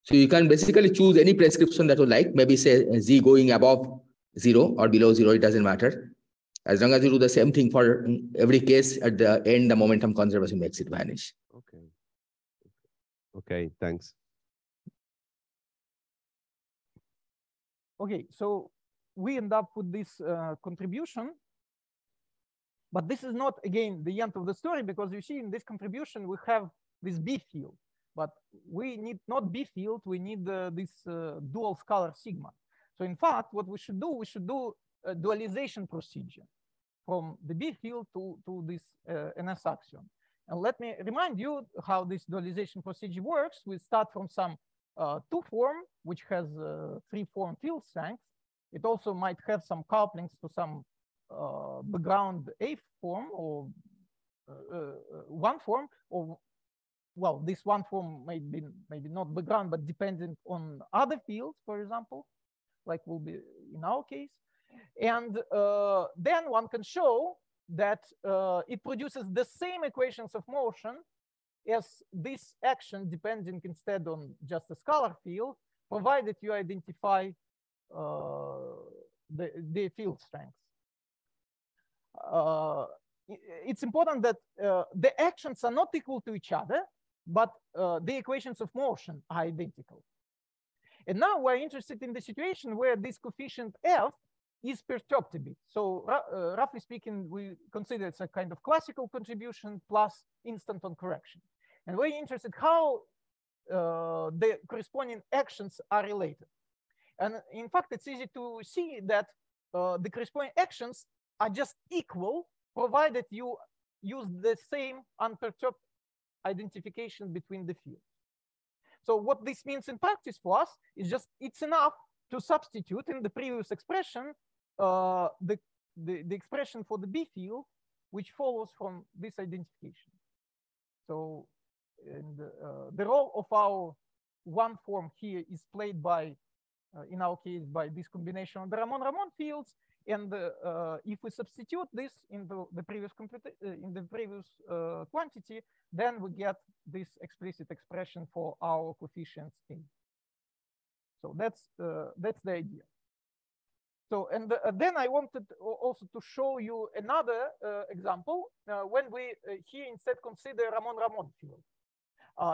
So you can basically choose any prescription that you like, maybe say Z going above 0 or below 0, it doesn't matter. As long as you do the same thing for every case, at the end, the momentum conservation makes it vanish. Okay, thanks. Okay, so we end up with this contribution, but this is not, again, the end of the story, because you see in this contribution, we have this B field, but we need not B field, we need this dual scalar sigma. So in fact, what we should do a dualization procedure from the B field to this NS axion. And let me remind you how this dualization procedure works. We start from some 2 form, which has 3 form field strengths. It also might have some couplings to some background A form or 1 form, or well, this 1 form maybe not background, but depending on other fields, for example, like will be in our case. And then one can show that it produces the same equations of motion as this action, depending instead on just a scalar field, provided you identify the field strengths. It's important that the actions are not equal to each other, but the equations of motion are identical. And now we're interested in the situation where this coefficient F is perturbed a bit. So roughly speaking, we consider it's a kind of classical contribution plus instanton correction. And we're interested how the corresponding actions are related. And in fact, it's easy to see that the corresponding actions are just equal, provided you use the same unperturbed identification between the fields. So what this means in practice for us is just it's enough to substitute in the previous expression the expression for the B field, which follows from this identification. So the role of our 1 form here is played by, in our case, by this combination of the Ramon-Ramon fields. And if we substitute this in the previous quantity, then we get this explicit expression for our coefficients A. So that's the idea. So, and then I wanted also to show you another example when we here instead consider Ramon-Ramon field.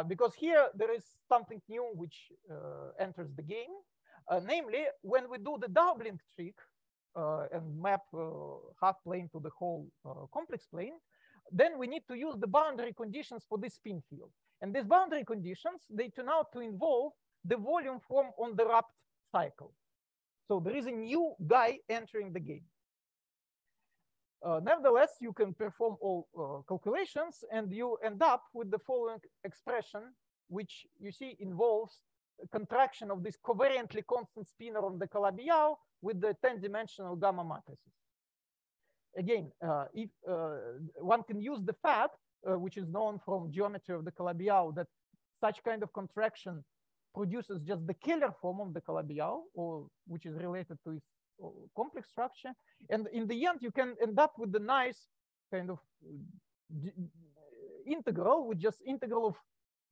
Because here there is something new which enters the game. Namely, when we do the doubling trick and map half plane to the whole complex plane, then we need to use the boundary conditions for this spin field. And these boundary conditions, they turn out to involve the volume form on the wrapped cycle. So there is a new guy entering the game. Nevertheless, you can perform all calculations and you end up with the following expression, which you see involves a contraction of this covariantly constant spinor on the Calabi-Yau with the 10-dimensional gamma matrices. Again, if one can use the fact, which is known from geometry of the Calabi-Yau, that such kind of contraction produces just the Keller form of the Calabi-Yau, or which is related to its complex structure. And in the end, you can end up with the nice kind of integral, with just integral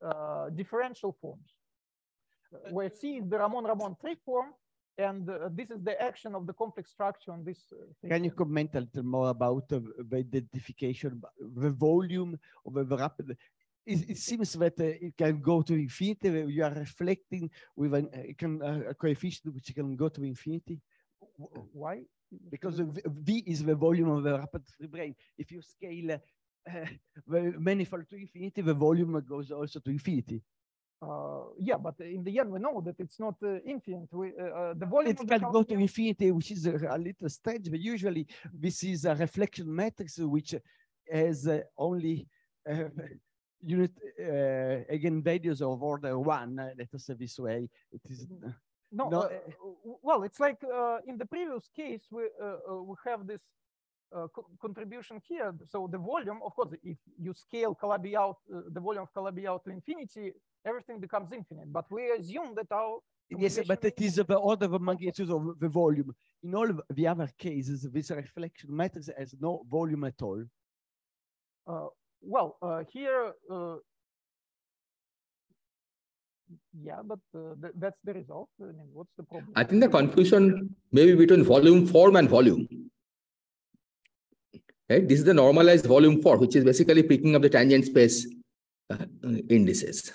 of differential forms, where C is the Ramon-Ramon 3 form, and this is the action of the complex structure on this. Can you comment a little more about the identification, the volume of the rapid? it seems that it can go to infinity. You are reflecting with a coefficient which can go to infinity. Why? Because V is the volume of the rapid free brane. If you scale the manifold to infinity, the volume goes also to infinity. Yeah, but in the end, we know that it's not infinite. The volume it can go to infinity, which is a little strange, but usually this is a reflection matrix which has only unit eigenvalues of order 1. Let us say this way. It is no. Well, it's like in the previous case, we have this contribution here. So the volume, of course, if you scale Calabi-Yau, the volume of Calabi-Yau to infinity, everything becomes infinite. But we assume that our yes, but it is the order of magnitude of the volume. In all of the other cases, this reflection matrix has no volume at all. Well, here, yeah, but that's the result. I mean, what's the problem? I think the confusion may be between volume form and volume. Right? This is the normalized volume form, which is basically picking up the tangent space indices.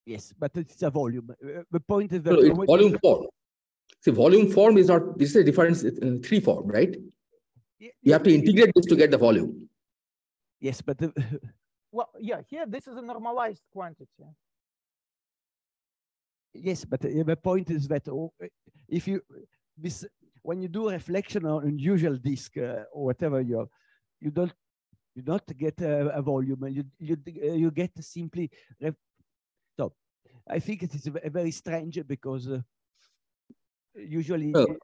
Yes, but it's a volume. The point is that no, it's volume form. See, volume form is not, this is a difference in 3 form, right? You have to integrate this to get the volume. Yes, but well, yeah, here this is a normalized quantity. Yes, but the point is that if you when you do a reflection on unusual disk or whatever, you don't get a volume. You get simply. So I think it is very strange because usually. Oh.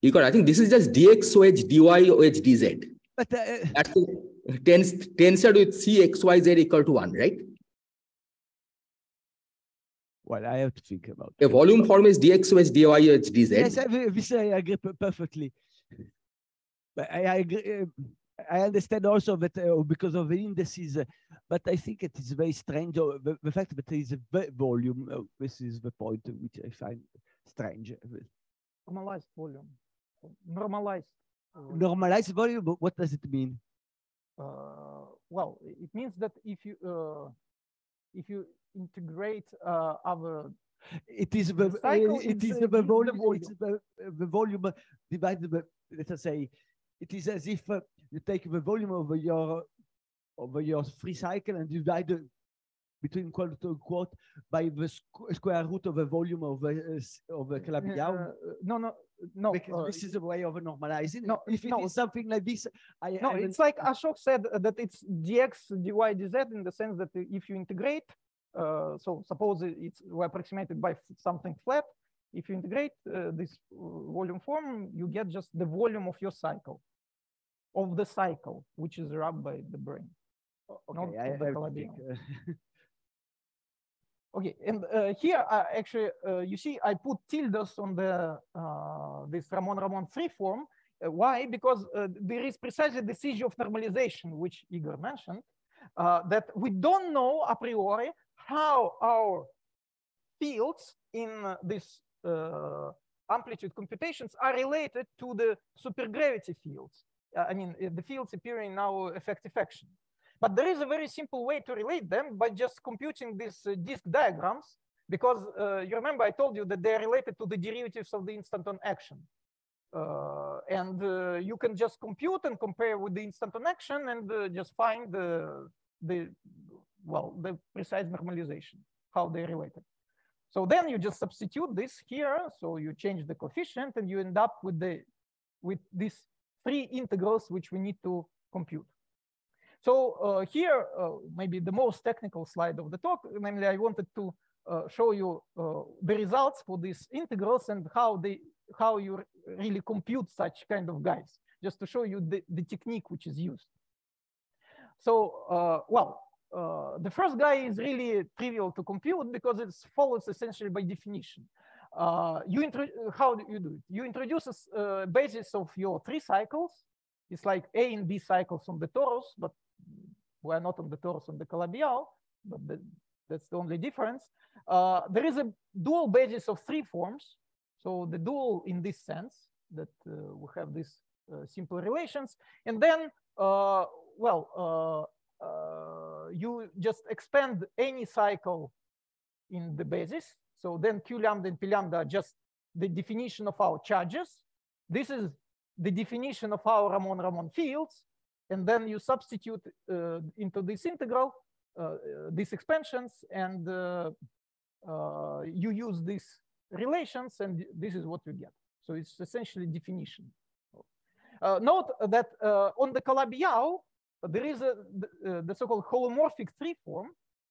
Igor, I think this is just dx OH, dy OH, dz. But that's tensor with cxyz equal to 1, right? Well, I have to think about it. The volume form is dx OH, dy OH, dz. Yes, I agree perfectly. But I agree. I understand also that because of the indices, but I think it is very strange. The fact that there is a volume, this is the point which I find strange. Normalized volume. Normalized. Normalized volume, what does it mean? Well, it means that if you integrate other, it is the cycle, it is the volume. It's the volume divided by, let us say, it is as if you take the volume of your free cycle and divide it between quote unquote by the square root of the volume of the Calabi-Yau. No. Because this is a way of normalizing. No, if it is something like this, it's like Ashok said that it's dx dy dz in the sense that if you integrate, so suppose we're approximated by something flat. If you integrate this volume form, you get just the volume of your cycle, which is rubbed by the brane. Okay, I think. Okay, and here actually you see I put tildes on the this Ramon 3 form. Why? Because there is precisely the seizure of normalization, which Igor mentioned, that we don't know a priori how our fields in this amplitude computations are related to the supergravity fields. I mean, the fields appearing in our effective action. But there is a very simple way to relate them by just computing these disk diagrams, because you remember I told you that they're related to the derivatives of the instanton action. And you can just compute and compare with the instanton action and just find the precise normalization, how they're related. So then you just substitute this here. So you change the coefficient and you end up with these 3 integrals which we need to compute. So here, maybe the most technical slide of the talk, namely I wanted to show you the results for these integrals and how you really compute such kind of guys, just to show you the technique which is used. So, the first guy is really trivial to compute because it follows essentially by definition. How do you do it? You introduce a basis of your 3 cycles. It's like A and B cycles on the torus, but we're not on the torus on the Calabi-Yau, but that's the only difference. There is a dual basis of 3 forms. So the dual in this sense that we have these simple relations. And then, you just expand any cycle in the basis. So then Q lambda and P lambda are just the definition of our charges. This is the definition of our Ramon fields. And then you substitute into this integral, these expansions, and you use these relations, and this is what you get. So it's essentially definition. Note that on the Calabi-Yau, there is the so-called holomorphic tree form.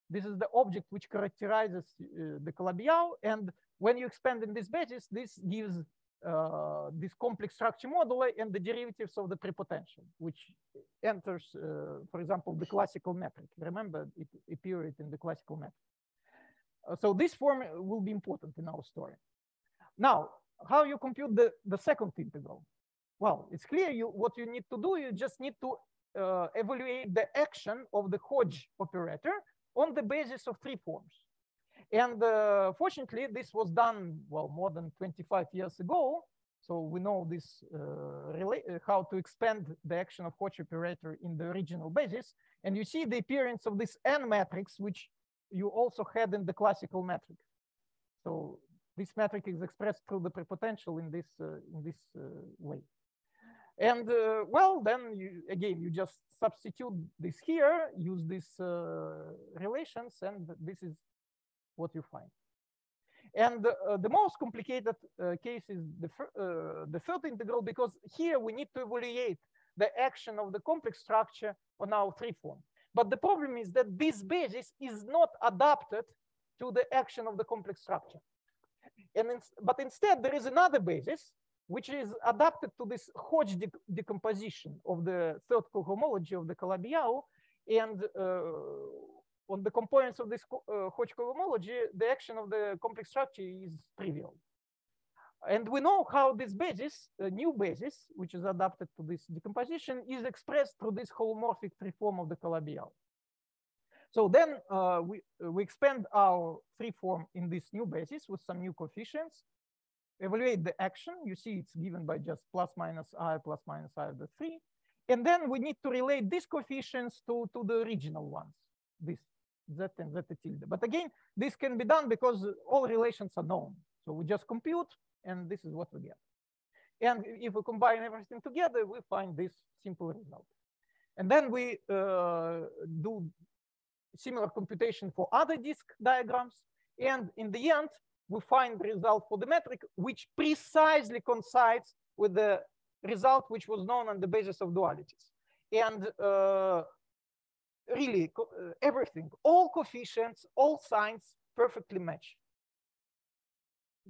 This is the object which characterizes the Calabi-Yau. And when you expand in this basis, this gives this complex structure moduli and the derivatives of the prepotential, which enters, for example, the classical metric. Remember, it appeared in the classical metric. So this form will be important in our story. Now, how you compute the second integral? Well, it's clear what you need to do. You just need to evaluate the action of the Hodge operator on the basis of three forms. And fortunately, this was done, well, more than 25 years ago. So we know this how to expand the action of Hodge operator in the original basis. And you see the appearance of this N matrix, which you also had in the classical metric. So this metric is expressed through the prepotential in this way. And well, then you just substitute this here, use these relations, and this is what you find. And the most complicated case is the third integral, because here we need to evaluate the action of the complex structure on our three form. But the problem is that this basis is not adapted to the action of the complex structure. But instead, there is another basis which is adapted to this Hodge decomposition of the third cohomology of the Calabi-Yau. And on the components of this Hodge cohomology, the action of the complex structure is trivial. And we know how this basis, a new basis, which is adapted to this decomposition, is expressed through this holomorphic tree form of the Calabi-Yau. So then we expand our free form in this new basis with some new coefficients, evaluate the action. You see it's given by just plus minus I of the 3. And then we need to relate these coefficients to the original ones, this Z and Z tilde. But again, this can be done because all relations are known. So we just compute, and this is what we get. And if we combine everything together, we find this simple result. And then we do similar computation for other disk diagrams. And in the end, we find the result for the metric, which precisely coincides with the result which was known on the basis of dualities. And really, everything, all coefficients, all signs perfectly match.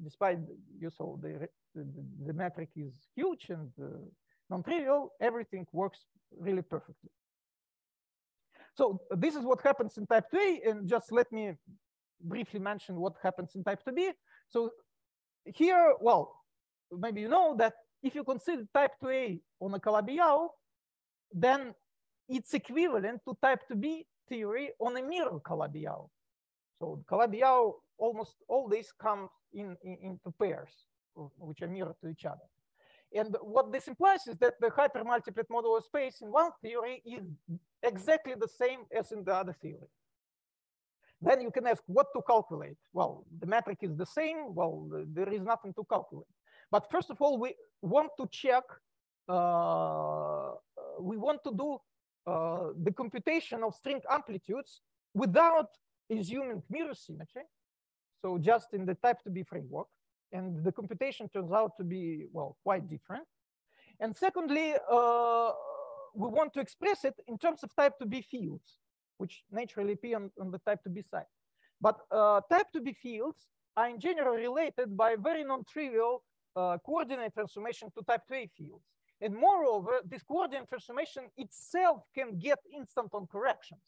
Despite you saw the metric is huge and non-trivial, everything works really perfectly. So this is what happens in type 2A, and just let me briefly mention what happens in type 2B. So here, well, maybe you know that if you consider type 2A on a Calabi-Yau, then it's equivalent to type 2B theory on a mirror Calabi-Yau. So Calabi-Yau, almost all these come into pairs, which are mirror to each other. And what this implies is that the hypermultiplet modular space in one theory is exactly the same as in the other theory. Then you can ask what to calculate. Well, the metric is the same. Well, there is nothing to calculate. But first of all, we want to check, we want to do the computation of string amplitudes without assuming mirror symmetry. So just in the type 2B framework. And the computation turns out to be, well, quite different. And secondly, we want to express it in terms of type 2B fields, which naturally appear on the type 2B side. But type 2B fields are in general related by very non-trivial coordinate transformation to type 2A fields. And moreover, this coordinate transformation itself can get instanton corrections.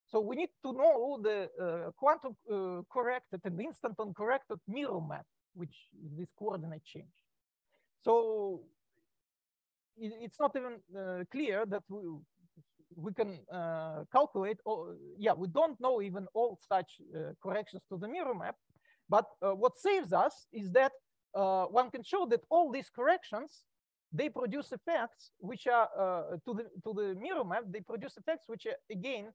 So we need to know the quantum corrected and instanton corrected mirror map, which is this coordinate change. So it's not even clear that we can calculate, we don't know even all such corrections to the mirror map. But what saves us is that one can show that all these corrections, they produce effects which are to the mirror map, they produce effects which are again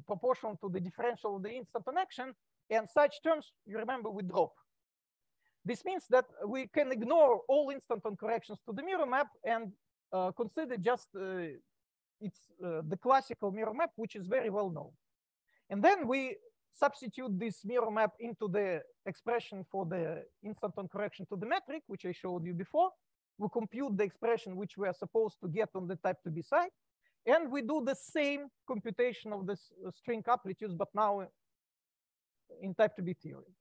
proportional to the differential of the instanton action, and such terms, you remember, we drop. This means that we can ignore all instanton corrections to the mirror map and consider just the classical mirror map, which is very well known. And then we substitute this mirror map into the expression for the instanton correction to the metric, which I showed you before. We compute the expression which we are supposed to get on the type 2B side. And we do the same computation of the string amplitudes, but now in type 2B theory.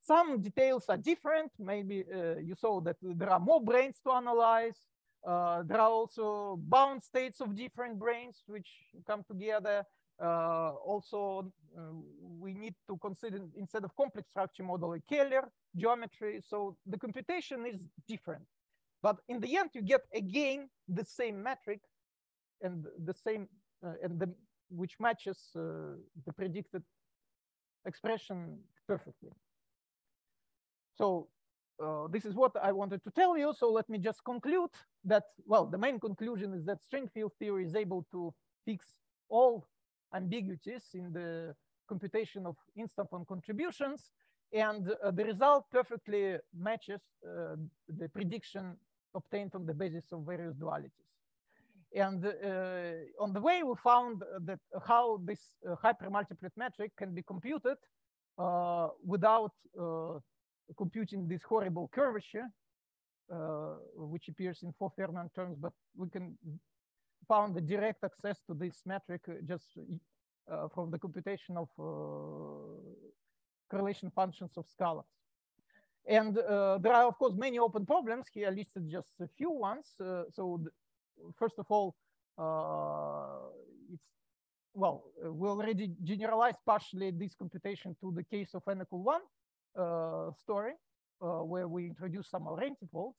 Some details are different. Maybe you saw that there are more branes to analyze. There are also bound states of different branes which come together. Also, we need to consider, instead of complex structure model, a Keller geometry. So the computation is different. But in the end, you get again the same metric and the same, which matches the predicted expression perfectly. So this is what I wanted to tell you. So let me just conclude that, well, the main conclusion is that string field theory is able to fix all ambiguities in the computation of instanton contributions. And the result perfectly matches the prediction obtained on the basis of various dualities. And on the way, we found that how this hypermultiplet metric can be computed without computing this horrible curvature, which appears in 4 Fermat terms, but we can found the direct access to this metric just from the computation of correlation functions of scalars. And there are, of course, many open problems. Here I listed just a few ones. First of all, we already generalized partially this computation to the case of n=1 story, where we introduced some identifolds,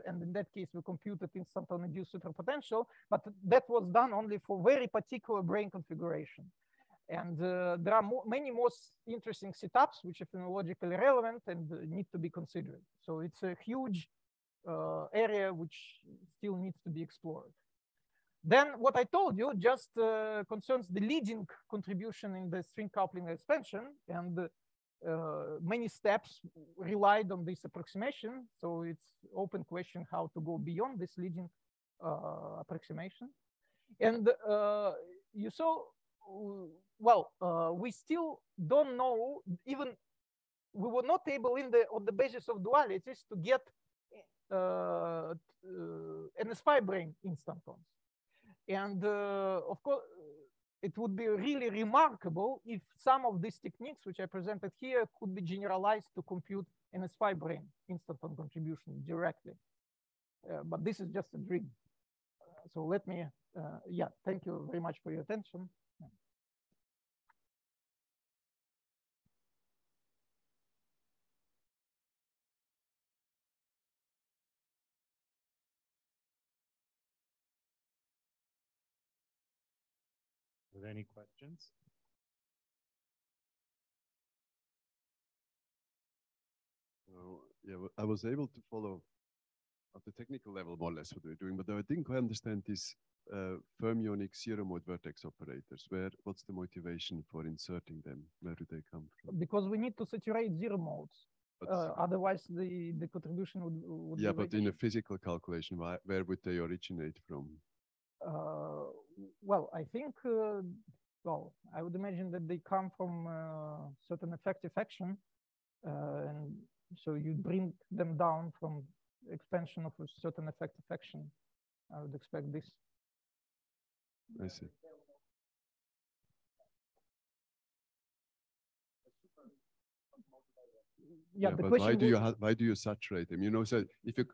and in that case we computed instanton-induced superpotential, but that was done only for very particular brane configuration. And there are many more interesting setups which are phenomenologically relevant and need to be considered. So it's a huge area which still needs to be explored. Then what I told you just concerns the leading contribution in the string coupling expansion, and many steps relied on this approximation. So it's open question how to go beyond this leading approximation. And you saw, we still don't know, even we were not able on the basis of dualities to get NS5 brane instantons. And of course, it would be really remarkable if some of these techniques which I presented here could be generalized to compute NS5 brane instanton contribution directly. But this is just a dream. So let me, thank you very much for your attention. Are there any questions? Yeah, I was able to follow at the technical level more or less what we're doing, but I didn't quite understand these fermionic zero-mode vertex operators. What's the motivation for inserting them? Where do they come from? Because we need to saturate zero modes. Otherwise, the contribution would yeah, but in a physical calculation, where would they originate from? Well, I think, I would imagine that they come from certain effective action. And so you bring them down from expansion of a certain effective action. I would expect this. I see. Yeah, yeah, the but question why do you saturate them? You know, so if you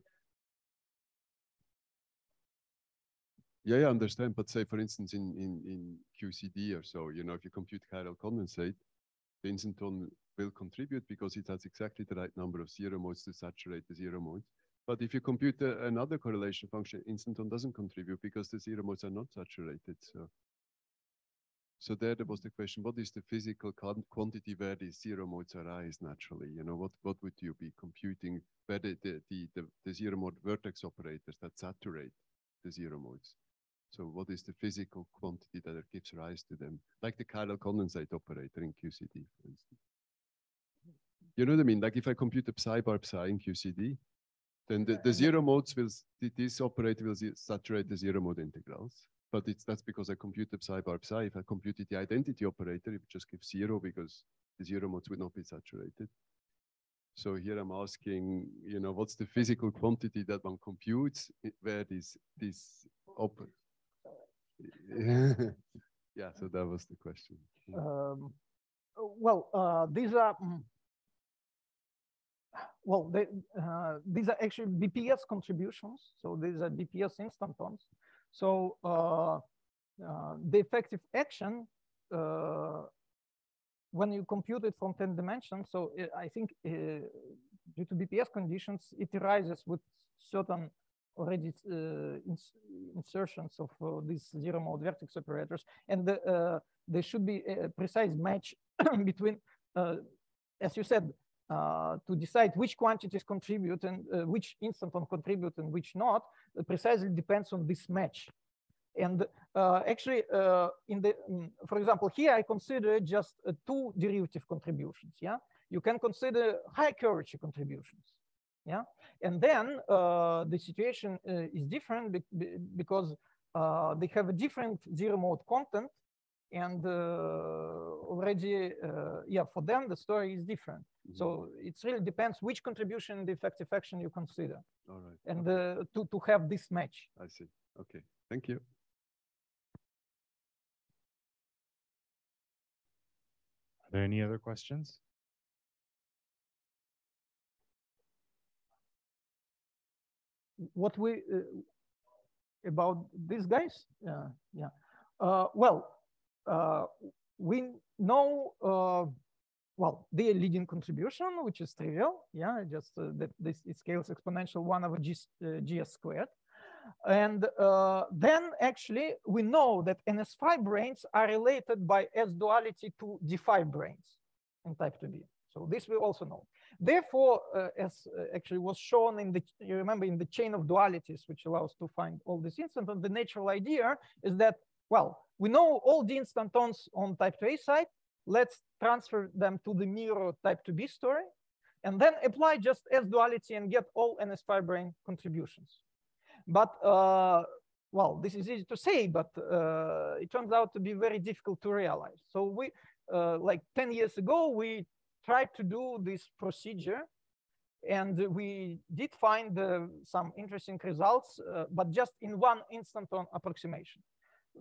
I understand, but say, for instance, in QCD or so, you know, if you compute chiral condensate, the instanton will contribute because it has exactly the right number of zero modes to saturate the zero modes. But if you compute another correlation function, instanton doesn't contribute because the zero modes are not saturated. So there was the question: what is the physical quantity where the zero modes arise naturally? You know, what would you be computing where the zero mode vertex operators that saturate the zero modes? So what is the physical quantity that gives rise to them? Like the chiral condensate operator in QCD, for instance. You know what I mean? Like if I compute the psi bar psi in QCD, then the zero modes will, this operator will saturate the zero mode integrals. But that's because I computed psi bar psi. If I computed the identity operator, it would just give 0 because the zero modes would not be saturated. So here I'm asking, you know, what's the physical quantity that one computes where this operator? Yeah, so that was the question. These are these are actually BPS contributions. So these are BPS instantons. So the effective action, when you compute it from 10 dimensions, so I think due to BPS conditions, it arises with certain already insertions of these zero mode vertex operators, and there should be a precise match between, as you said, to decide which quantities contribute and which instanton contribute and which not, precisely depends on this match. And actually, for example, here I consider just two derivative contributions. Yeah, you can consider high curvature contributions. Yeah, and then the situation is different because they have a different zero mode content, and already, yeah, for them the story is different. Mm-hmm. So it really depends which contribution the effective action you consider. All right. And to have this match. I see. Okay. Thank you. Are there any other questions? What we about these guys? Yeah. We know well, the leading contribution, which is trivial. Yeah, just that this it scales exponential 1 over gs squared. And then actually we know that NS5 branes are related by S duality to D5 branes in type 2b. So this we also know. Therefore, as actually was shown in the, you remember, in the chain of dualities, which allows to find all these instantons, the natural idea is that, well, we know all the instantons on type 2a side. Let's transfer them to the mirror type 2b story, and then apply just S duality and get all NS5 brane contributions. But, well, this is easy to say, but it turns out to be very difficult to realize. So we, like 10 years ago, we tried to do this procedure, and we did find some interesting results, but just in one instanton approximation.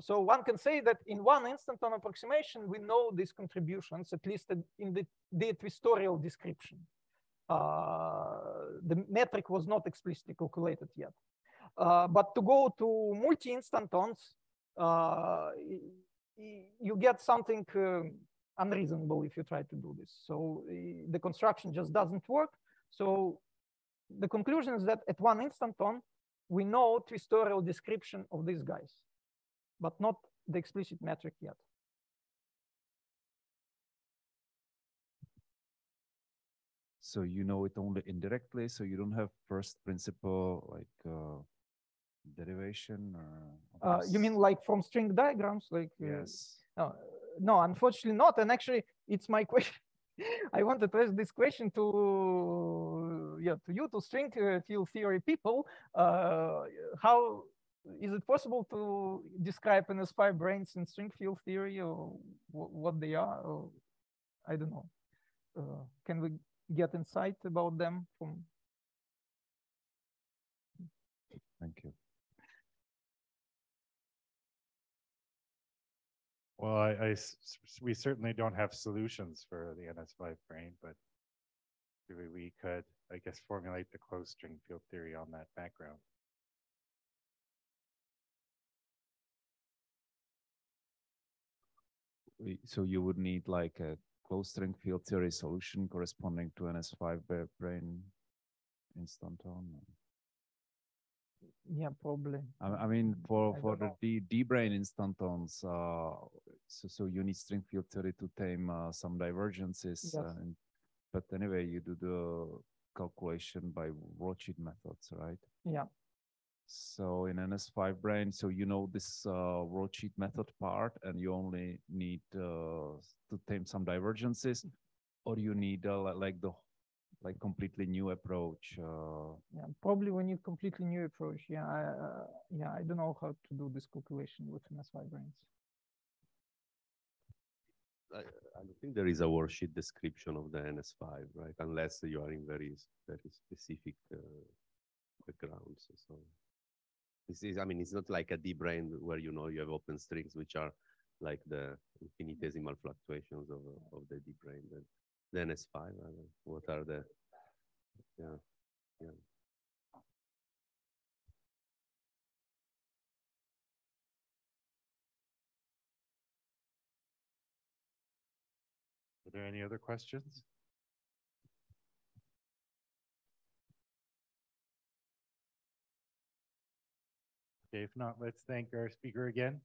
So one can say that in one instanton approximation, we know these contributions, at least in the twistorial description. The metric was not explicitly calculated yet. But to go to multi-instantons, you get something unreasonable if you try to do this. So the construction just doesn't work. So the conclusion is that at one instanton, we know twistorial description of these guys, but not the explicit metric yet. So you know it only indirectly, so you don't have first principle like derivation or you mean like from string diagrams, like yes? No, unfortunately not. And actually, it's my question. I wanted to ask this question to you, to string field theory people. How is it possible to describe NS5 branes in string field theory, or what they are? Or, I don't know. Can we get insight about them from? Thank you. Well, we certainly don't have solutions for the NS5 brane, but we could, I guess, formulate the closed string field theory on that background. So you would need like a closed string field theory solution corresponding to NS5 brane instanton. Yeah, probably. I mean, for the D brane instantons, so you need string field theory to tame some divergences. Yes. But anyway, you do the calculation by Rothschild methods, right? Yeah. So in NS5 brain, so you know this worldsheet method part, and you only need to tame some divergences, or you need like completely new approach. Yeah, probably we need completely new approach. Yeah, I don't know how to do this calculation with NS5 brains. I don't think there is a worksheet description of the NS5, right? Unless you are in very specific backgrounds. So this is, I mean, it's not like a D brain where you have open strings, which are like the infinitesimal fluctuations of the D brain. The NS5, what are the, yeah. Are there any other questions? Okay, if not, let's thank our speaker again.